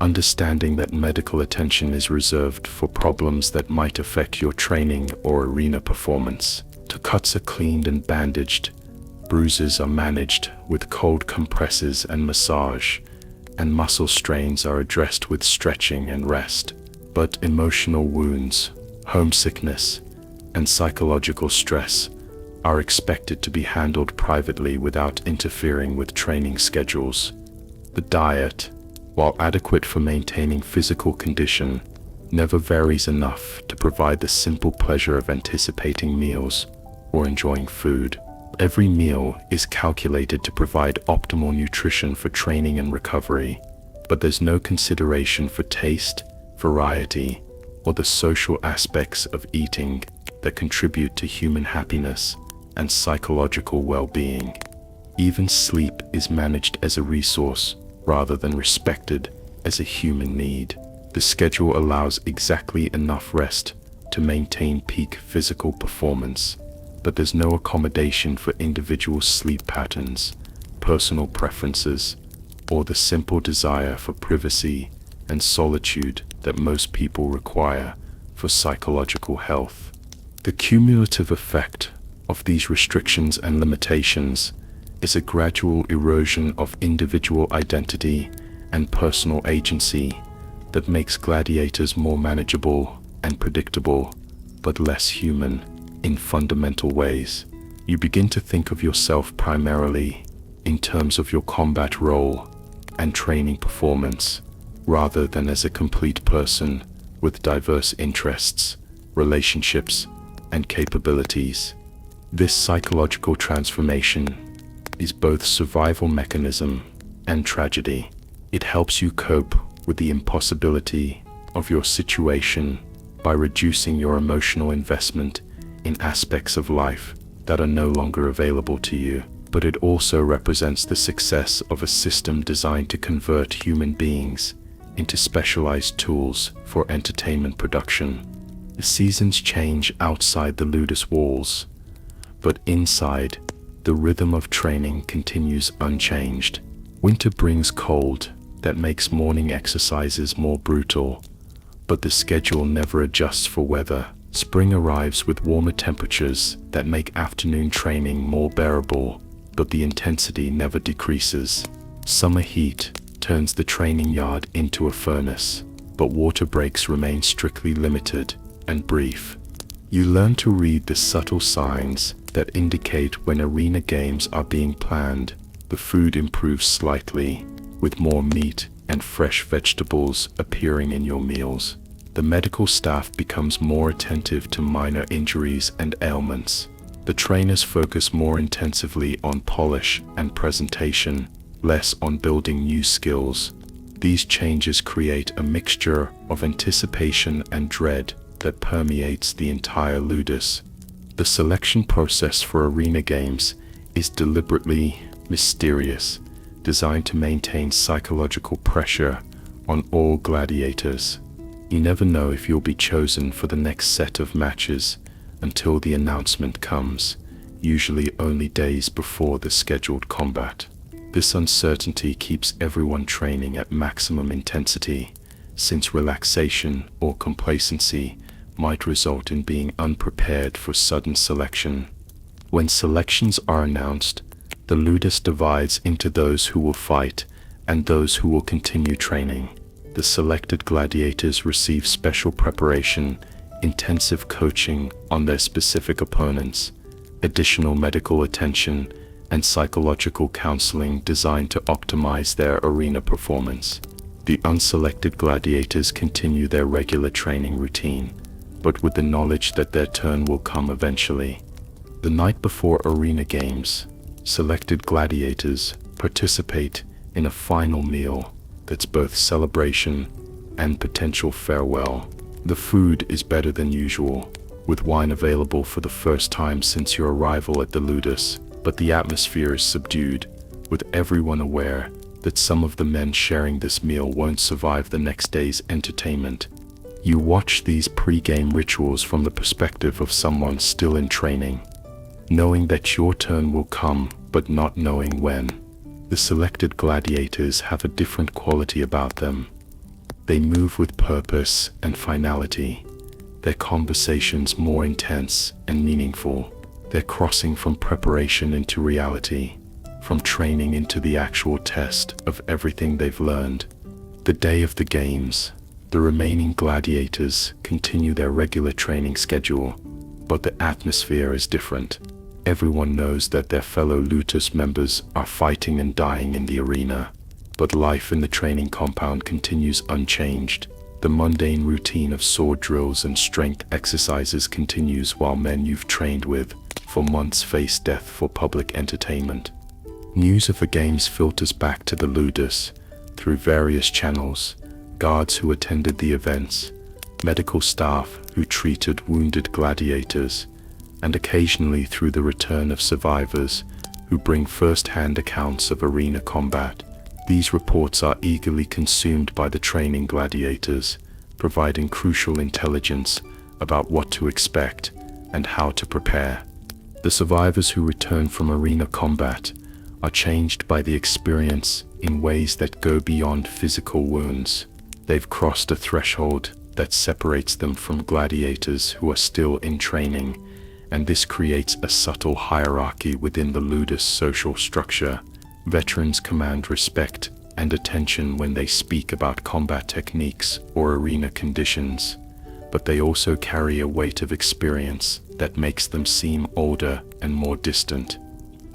understanding that medical attention is reserved for problems that might affect your training or arena performance. The cuts are cleaned and bandaged, bruises are managed with cold compresses and massage, and muscle strains are addressed with stretching and rest. But emotional wounds, homesickness, and psychological stress are expected to be handled privately without interfering with training schedules. The diet, while adequate for maintaining physical condition, never varies enough to provide the simple pleasure of anticipating meals or enjoying food. Every meal is calculated to provide optimal nutrition for training and recovery, but there's no consideration for taste, variety, or the social aspects of eating that contribute to human happiness and psychological well-being. Even sleep is managed as a resource rather than respected as a human need. The schedule allows exactly enough rest to maintain peak physical performance, but there's no accommodation for individual sleep patterns, personal preferences, or the simple desire for privacy and solitude that most people require for psychological health. The cumulative effect of these restrictions and limitations is a gradual erosion of individual identity and personal agency that makes gladiators more manageable and predictable, but less human in fundamental ways. You begin to think of yourself primarily in terms of your combat role and training performance, rather than as a complete person with diverse interests, relationships, and capabilities. This psychological transformation is both survival mechanism and tragedy. It helps you cope with the impossibility of your situation by reducing your emotional investment in aspects of life that are no longer available to you. But it also represents the success of a system designed to convert human beings into specialized tools for entertainment production. The seasons change outside the ludus walls, but inside, the rhythm of training continues unchanged. Winter brings cold, that makes morning exercises more brutal. But the schedule never adjusts for weather. Spring arrives with warmer temperatures that make afternoon training more bearable, but the intensity never decreases. Summer heat turns the training yard into a furnace, but water breaks remain strictly limited and brief. You learn to read the subtle signs that indicate when arena games are being planned. The food improves slightly, with more meat and fresh vegetables appearing in your meals. The medical staff becomes more attentive to minor injuries and ailments. The trainers focus more intensively on polish and presentation, less on building new skills. These changes create a mixture of anticipation and dread that permeates the entire ludus. The selection process for arena games is deliberately mysterious, designed to maintain psychological pressure on all gladiators. You never know if you'll be chosen for the next set of matches until the announcement comes, usually only days before the scheduled combat. This uncertainty keeps everyone training at maximum intensity, since relaxation or complacency might result in being unprepared for sudden selection. When selections are announced, the ludus divides into those who will fight and those who will continue training. The selected gladiators receive special preparation, intensive coaching on their specific opponents, additional medical attention, and psychological counseling designed to optimize their arena performance. The unselected gladiators continue their regular training routine, but with the knowledge that their turn will come eventually. The night before arena games, selected gladiators participate in a final meal that's both celebration and potential farewell. The food is better than usual, with wine available for the first time since your arrival at the ludus, but the atmosphere is subdued, with everyone aware that some of the men sharing this meal won't survive the next day's entertainment. You watch these pre-game rituals from the perspective of someone still in training, knowing that your turn will come, but not knowing when. The selected gladiators have a different quality about them. They move with purpose and finality, their conversations more intense and meaningful. They're crossing from preparation into reality, from training into the actual test of everything they've learned. The day of the games, the remaining gladiators continue their regular training schedule, but the atmosphere is different. Everyone knows that their fellow ludus members are fighting and dying in the arena, but life in the training compound continues unchanged. The mundane routine of sword drills and strength exercises continues while men you've trained with for months face death for public entertainment. News of the games filters back to the ludus through various channels: guards who attended the events, medical staff who treated wounded gladiators, and occasionally through the return of survivors who bring first-hand accounts of arena combat. These reports are eagerly consumed by the training gladiators, providing crucial intelligence about what to expect and how to prepare. The survivors who return from arena combat are changed by the experience in ways that go beyond physical wounds. They've crossed a threshold that separates them from gladiators who are still in training, and this creates a subtle hierarchy within the ludus social structure. Veterans command respect and attention when they speak about combat techniques or arena conditions, but they also carry a weight of experience that makes them seem older and more distant.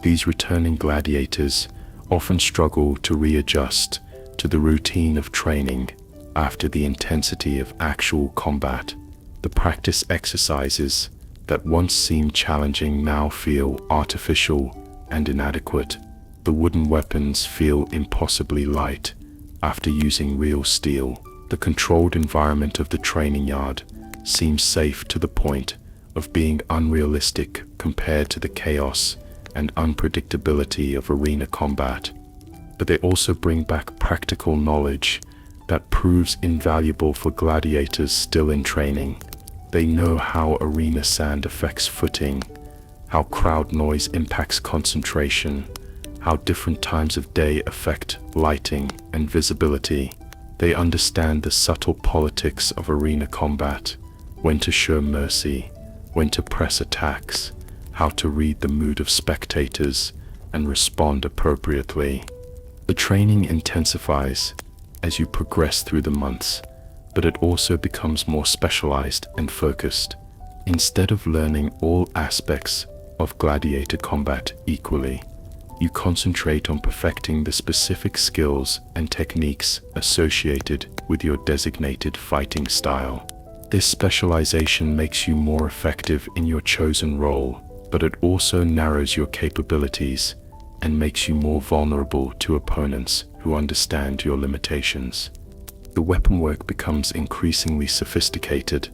These returning gladiators often struggle to readjust to the routine of training after the intensity of actual combat. The practice exercises that once seemed challenging now feel artificial and inadequate. The wooden weapons feel impossibly light after using real steel. The controlled environment of the training yard seems safe to the point of being unrealistic compared to the chaos and unpredictability of arena combat. But they also bring back practical knowledge that proves invaluable for gladiators still in training. They know how arena sand affects footing, how crowd noise impacts concentration, how different times of day affect lighting, and visibility. They understand the subtle politics of arena combat, when to show mercy, when to press attacks, how to read the mood of spectators, and respond appropriately. The training intensifies as you progress through the months, but it also becomes more specialized and focused. Instead of learning all aspects of gladiator combat equally, you concentrate on perfecting the specific skills and techniques associated with your designated fighting style. This specialization makes you more effective in your chosen role, but it also narrows your capabilities and makes you more vulnerable to opponents who understand your limitations. The weapon work becomes increasingly sophisticated,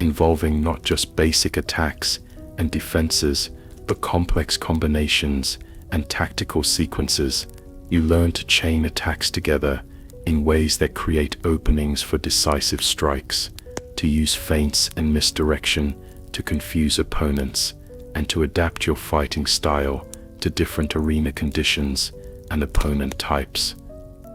involving not just basic attacks and defenses, but complex combinations and tactical sequences. You learn to chain attacks together in ways that create openings for decisive strikes, to use feints and misdirection to confuse opponents, and to adapt your fighting style to different arena conditions and opponent types.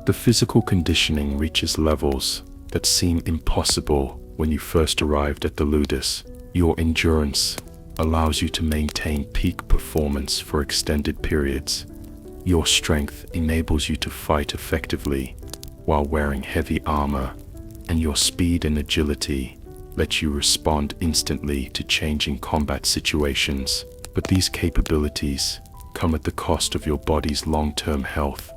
The physical conditioning reaches levels that seem impossible when you first arrived at the Ludus. Your endurance allows you to maintain peak performance for extended periods. Your strength enables you to fight effectively while wearing heavy armor, and your speed and agility let you respond instantly to changing combat situations. But these capabilities come at the cost of your body's long-term health,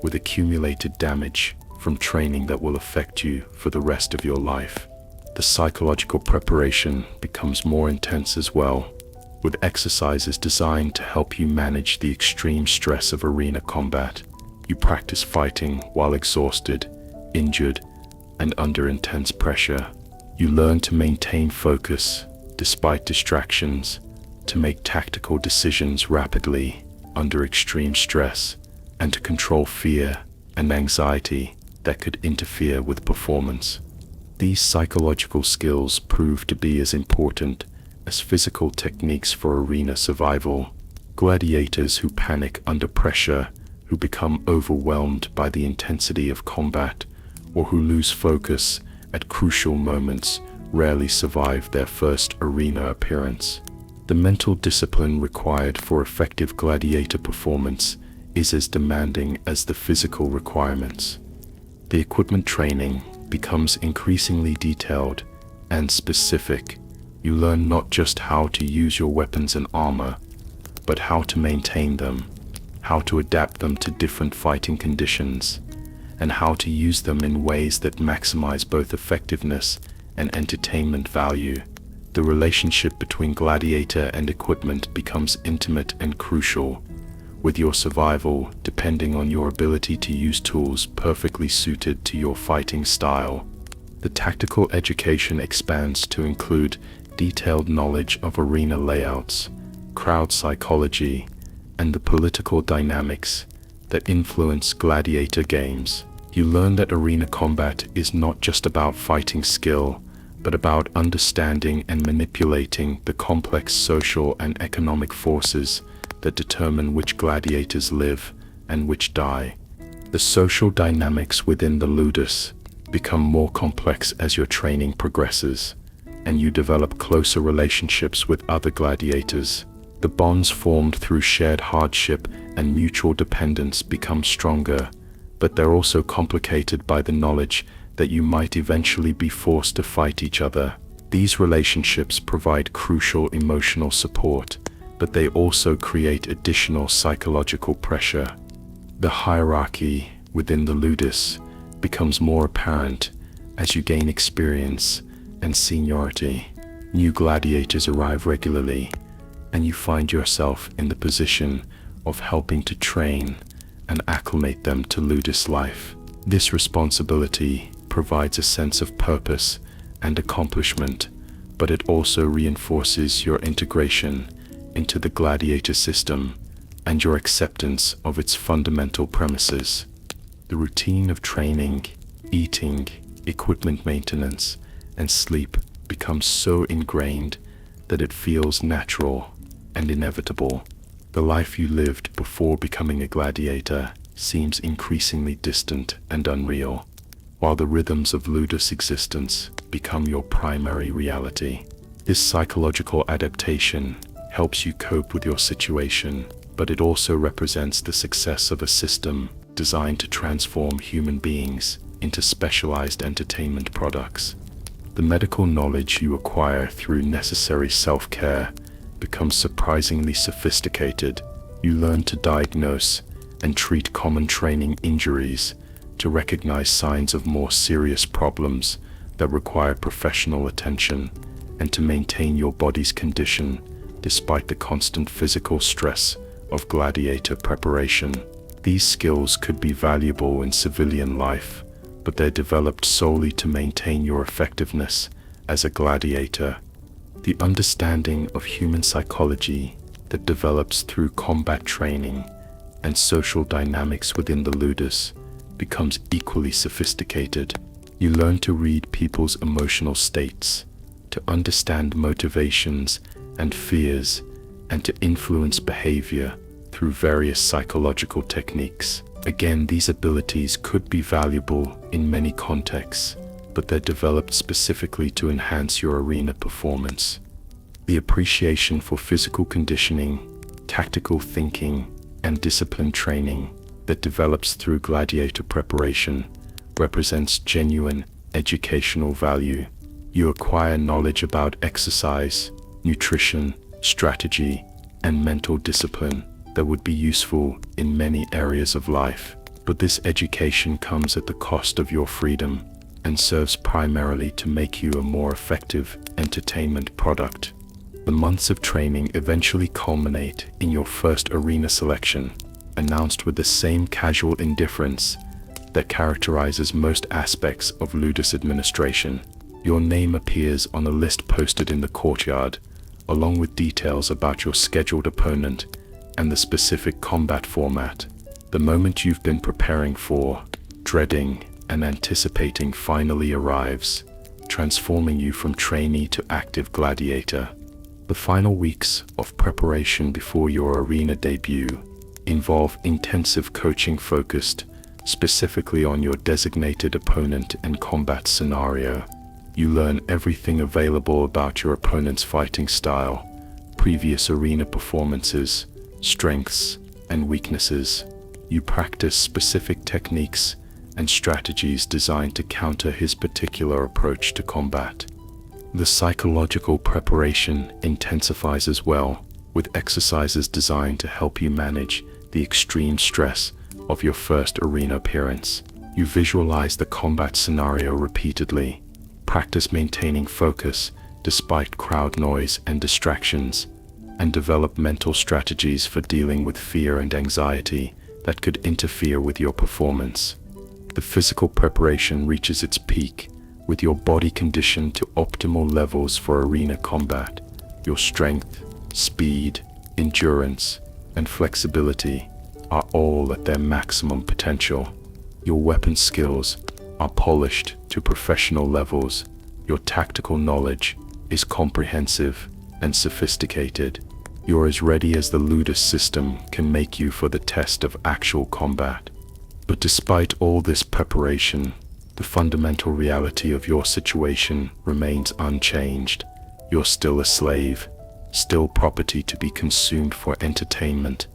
with accumulated damage from training that will affect you for the rest of your life. The psychological preparation becomes more intense as well, with exercises designed to help you manage the extreme stress of arena combat. You practice fighting while exhausted, injured, and under intense pressure. You learn to maintain focus despite distractions, to make tactical decisions rapidly under extreme stress, and to control fear and anxiety that could interfere with performance. These psychological skills prove to be as important as physical techniques for arena survival. Gladiators who panic under pressure, who become overwhelmed by the intensity of combat, or who lose focus at crucial moments rarely survive their first arena appearance. The mental discipline required for effective gladiator performance is as demanding as the physical requirements. The equipment training becomes increasingly detailed and specific. You learn not just how to use your weapons and armor, but how to maintain them, how to adapt them to different fighting conditions, and how to use them in ways that maximize both effectiveness and entertainment value. The relationship between gladiator and equipment becomes intimate and crucial, with your survival depending on your ability to use tools perfectly suited to your fighting style. The tactical education expands to include detailed knowledge of arena layouts, crowd psychology, and the political dynamics that influence gladiator games. You learn that arena combat is not just about fighting skill, but about understanding and manipulating the complex social and economic forces that determine which gladiators live and which die. The social dynamics within the Ludus become more complex as your training progresses, and you develop closer relationships with other gladiators. The bonds formed through shared hardship and mutual dependence become stronger, but they're also complicated by the knowledge that you might eventually be forced to fight each other. These relationships provide crucial emotional support, but they also create additional psychological pressure. The hierarchy within the Ludus becomes more apparent as you gain experience and seniority. New gladiators arrive regularly, and you find yourself in the position of helping to train and acclimate them to Ludus life. This responsibility provides a sense of purpose and accomplishment, but it also reinforces your integration into the gladiator system and your acceptance of its fundamental premises. The routine of training, eating, equipment maintenance, and sleep becomes so ingrained that it feels natural and inevitable. The life you lived before becoming a gladiator seems increasingly distant and unreal, while the rhythms of Ludus existence become your primary reality. This psychological adaptation helps you cope with your situation, but it also represents the success of a system designed to transform human beings into specialized entertainment products. The medical knowledge you acquire through necessary self-care becomes surprisingly sophisticated. You learn to diagnose and treat common training injuries, to recognize signs of more serious problems that require professional attention, and to maintain your body's condition despite the constant physical stress of gladiator preparation. These skills could be valuable in civilian life, but they're developed solely to maintain your effectiveness as a gladiator. The understanding of human psychology that develops through combat training and social dynamics within the Ludus becomes equally sophisticated. You learn to read people's emotional states, to understand motivations and fears, and to influence behavior through various psychological techniques. Again, these abilities could be valuable in many contexts, but they're developed specifically to enhance your arena performance. The appreciation for physical conditioning, tactical thinking, and discipline training that develops through gladiator preparation represents genuine educational value. You acquire knowledge about exercise, nutrition, strategy, and mental discipline that would be useful in many areas of life. But this education comes at the cost of your freedom and serves primarily to make you a more effective entertainment product. The months of training eventually culminate in your first arena selection, announced with the same casual indifference that characterizes most aspects of Ludus administration. Your name appears on a list posted in the courtyard, along with details about your scheduled opponent and the specific combat format. The moment you've been preparing for, dreading, and anticipating finally arrives, transforming you from trainee to active gladiator. The final weeks of preparation before your arena debut involve intensive coaching focused specifically on your designated opponent and combat scenario. You learn everything available about your opponent's fighting style, previous arena performances, strengths, and weaknesses. You practice specific techniques and strategies designed to counter his particular approach to combat. The psychological preparation intensifies as well, with exercises designed to help you manage the extreme stress of your first arena appearance. You visualize the combat scenario repeatedly, practice maintaining focus despite crowd noise and distractions, and develop mental strategies for dealing with fear and anxiety that could interfere with your performance. The physical preparation reaches its peak with your body conditioned to optimal levels for arena combat. Your strength, speed, endurance, and flexibility are all at their maximum potential. Your weapon skills are polished to professional levels. Your tactical knowledge is comprehensive and sophisticated. You're as ready as the Ludus system can make you for the test of actual combat. But despite all this preparation, the fundamental reality of your situation remains unchanged. You're still a slave, still property to be consumed for entertainment,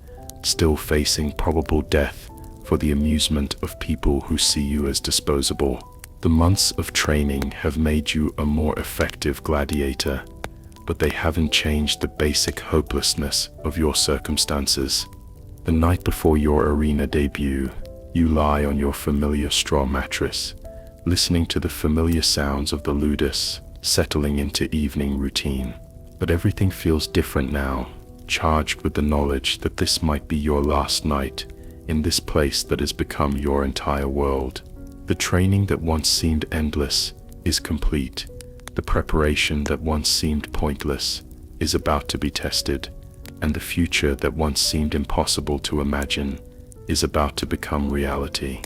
still facing probable death for the amusement of people who see you as disposable. The months of training have made you a more effective gladiator, but they haven't changed the basic hopelessness of your circumstances. The night before your arena debut, you lie on your familiar straw mattress, listening to the familiar sounds of the Ludus settling into evening routine. But everything feels different now, charged with the knowledge that this might be your last night in this place that has become your entire world. The training that once seemed endless is complete. The preparation that once seemed pointless is about to be tested, and the future that once seemed impossible to imagine is about to become reality.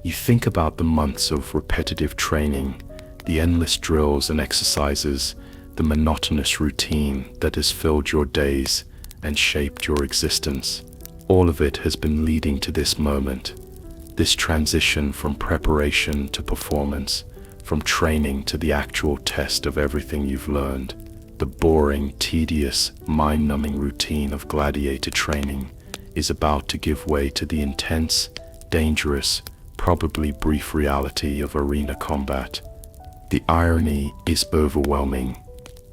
You think about the months of repetitive training, the endless drills and exercises, the monotonous routine that has filled your days and shaped your existence. All of it has been leading to this moment, this transition from preparation to performance, from training to the actual test of everything you've learned. The boring, tedious, mind-numbing routine of gladiator training is about to give way to the intense, dangerous, probably brief reality of arena combat. The irony is overwhelming.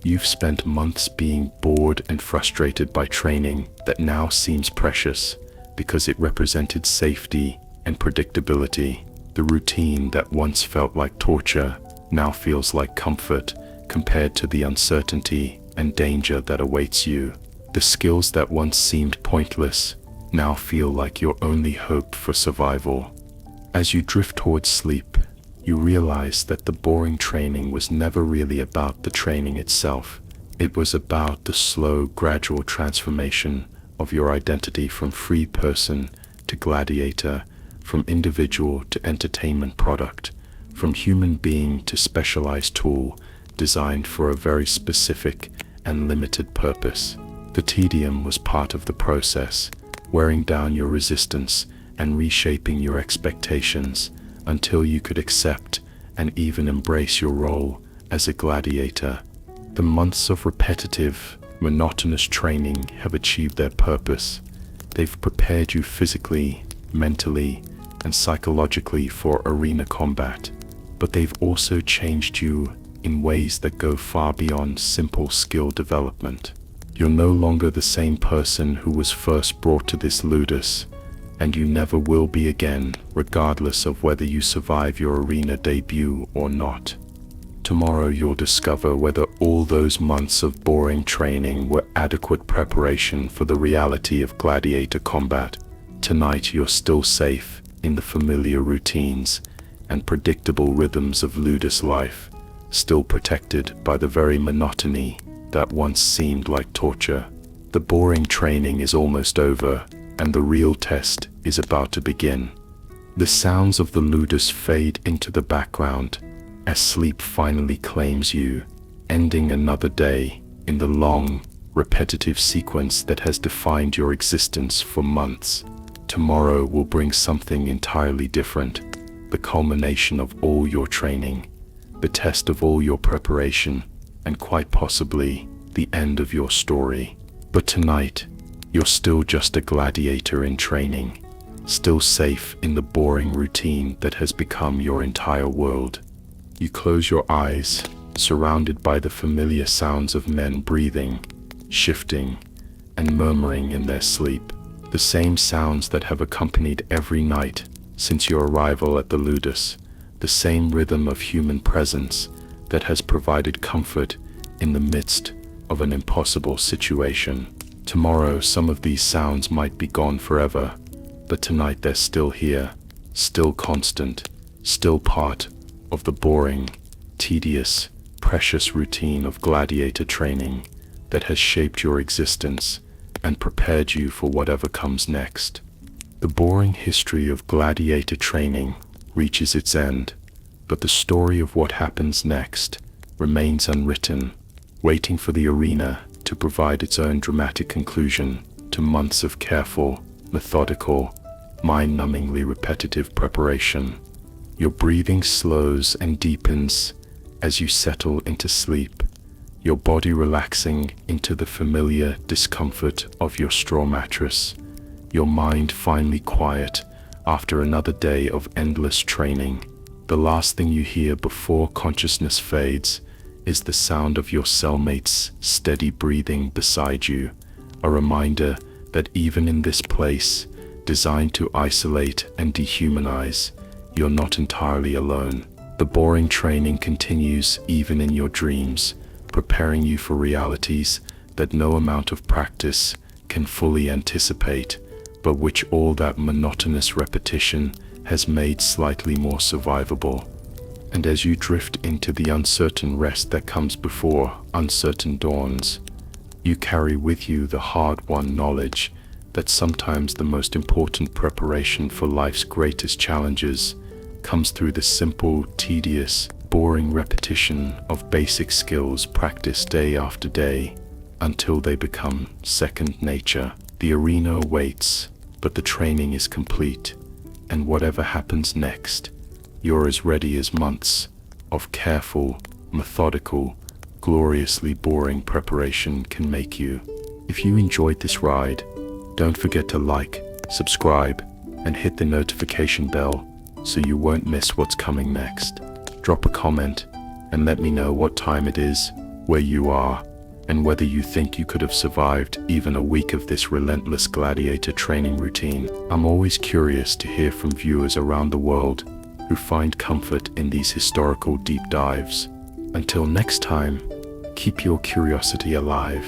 You've spent months being bored and frustrated by training that now seems precious because it represented safety and predictability. The routine that once felt like torture now feels like comfort compared to the uncertainty and danger that awaits you. The skills that once seemed pointless now feel like your only hope for survival. As you drift towards sleep, you realize that the boring training was never really about the training itself. It was about the slow, gradual transformation of your identity from free person to gladiator, from individual to entertainment product, from human being to specialized tool designed for a very specific and limited purpose. The tedium was part of the process, wearing down your resistance and reshaping your expectations until you could accept and even embrace your role as a gladiator. The months of repetitive, monotonous training have achieved their purpose. They've prepared you physically, mentally, and psychologically for arena combat, but they've also changed you in ways that go far beyond simple skill development. You're no longer the same person who was first brought to this ludus, and you never will be again, regardless of whether you survive your arena debut or not. Tomorrow you'll discover whether all those months of boring training were adequate preparation for the reality of gladiator combat. Tonight you're still safe in the familiar routines and predictable rhythms of ludus life, still protected by the very monotony that once seemed like torture. The boring training is almost over, and the real test is about to begin. The sounds of the ludus fade into the background as sleep finally claims you, ending another day in the long, repetitive sequence that has defined your existence for months. Tomorrow will bring something entirely different, the culmination of all your training, the test of all your preparation, and quite possibly the end of your story. But tonight, you're still just a gladiator in training, still safe in the boring routine that has become your entire world. You close your eyes, surrounded by the familiar sounds of men breathing, shifting, and murmuring in their sleep. The same sounds that have accompanied every night since your arrival at the ludus, the same rhythm of human presence that has provided comfort in the midst of an impossible situation. Tomorrow some of these sounds might be gone forever, but tonight they're still here, still constant, still part of the boring, tedious, precious routine of gladiator training that has shaped your existence and prepared you for whatever comes next. The boring history of gladiator training reaches its end, but the story of what happens next remains unwritten, waiting for the arena to provide its own dramatic conclusion to months of careful, methodical, mind-numbingly repetitive preparation. Your breathing slows and deepens as you settle into sleep, your body relaxing into the familiar discomfort of your straw mattress, your mind finally quiet after another day of endless training. The last thing you hear before consciousness fades is the sound of your cellmate's steady breathing beside you, a reminder that even in this place, designed to isolate and dehumanize, you're not entirely alone. The boring training continues even in your dreams, preparing you for realities that no amount of practice can fully anticipate, but which all that monotonous repetition has made slightly more survivable. And as you drift into the uncertain rest that comes before uncertain dawns, you carry with you the hard-won knowledge that sometimes the most important preparation for life's greatest challenges comes through the simple, tedious, boring repetition of basic skills practiced day after day until they become second nature. The arena awaits, but the training is complete, and whatever happens next, you're as ready as months of careful, methodical, gloriously boring preparation can make you. If you enjoyed this ride, don't forget to like, subscribe, and hit the notification bell so you won't miss what's coming next. Drop a comment and let me know what time it is, where you are, and whether you think you could have survived even a week of this relentless gladiator training routine. I'm always curious to hear from viewers around the world who find comfort in these historical deep dives. Until next time, keep your curiosity alive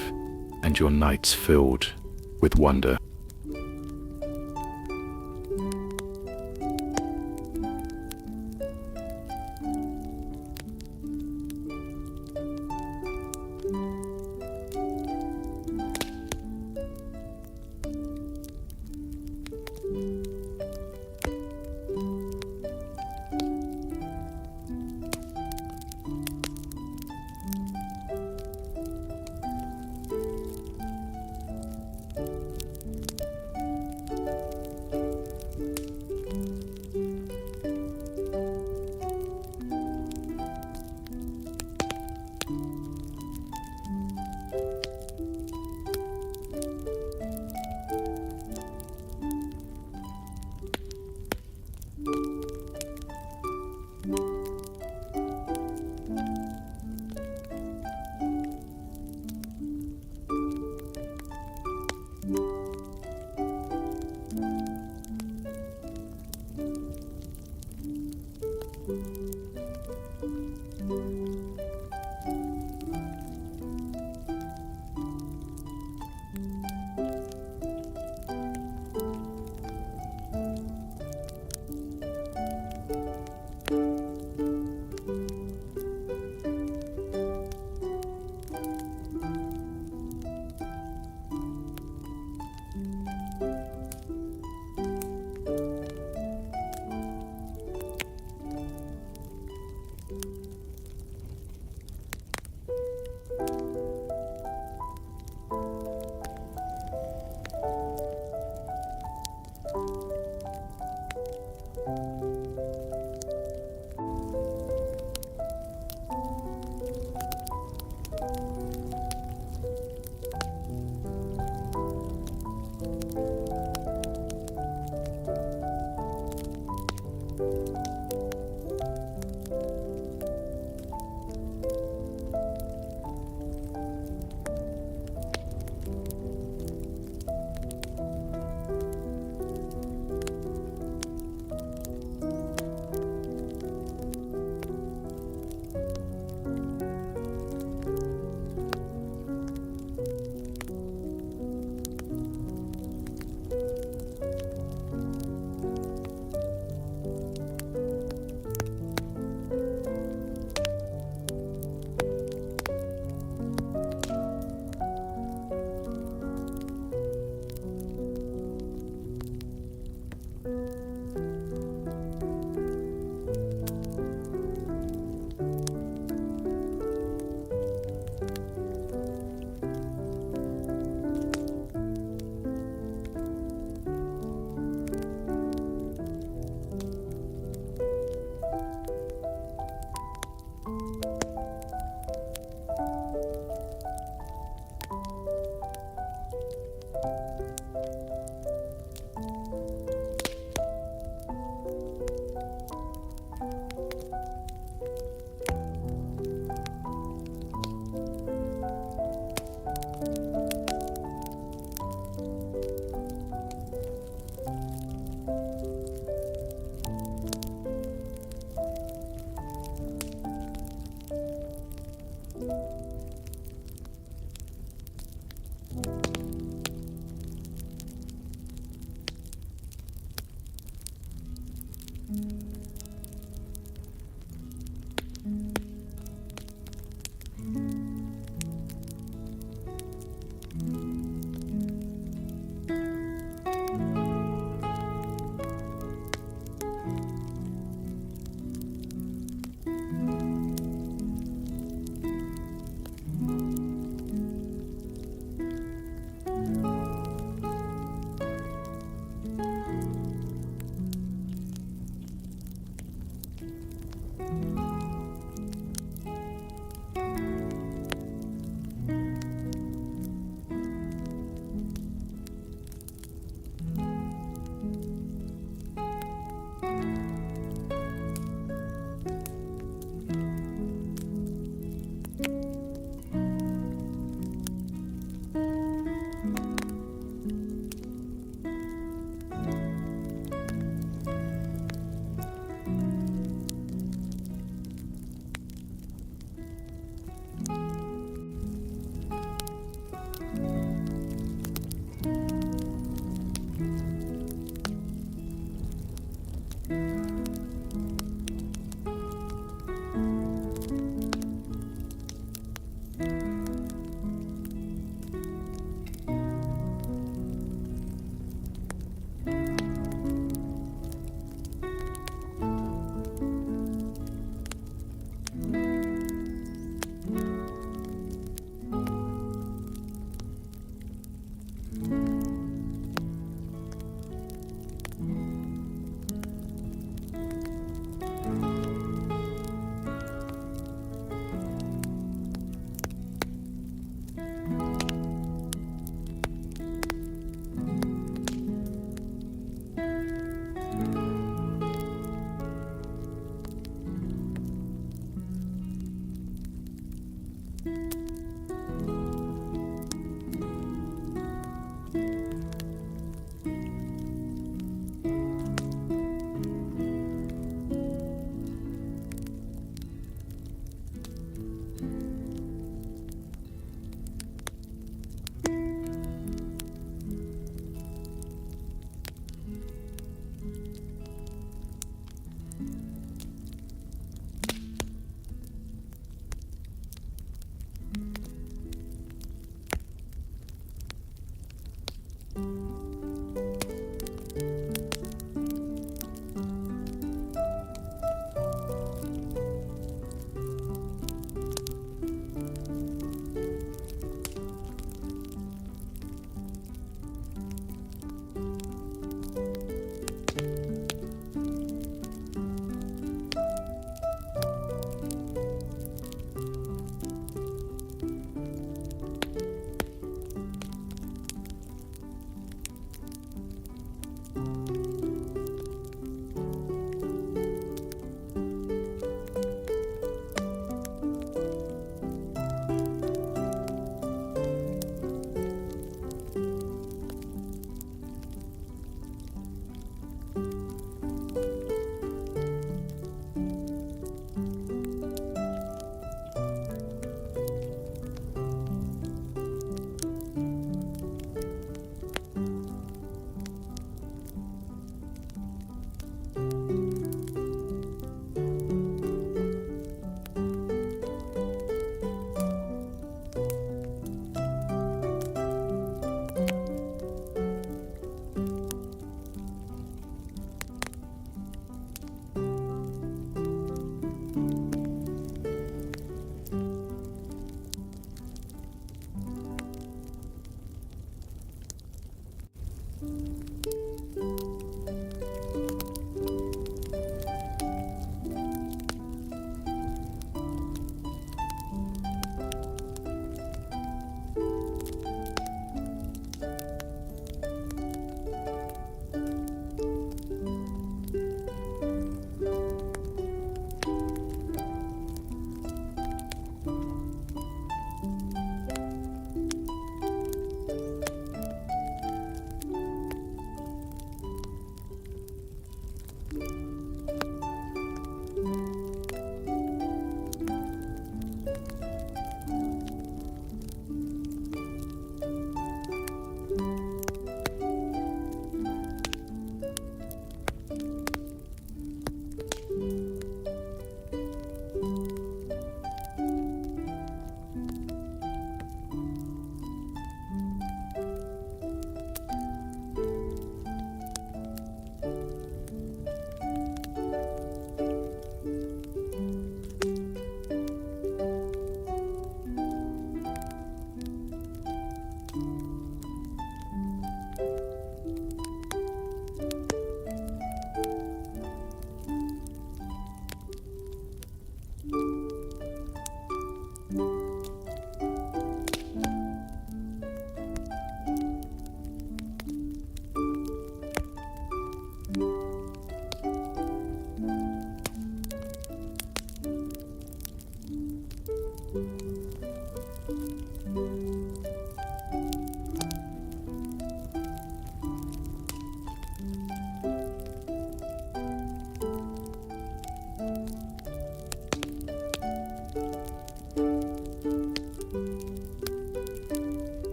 and your nights filled with wonder.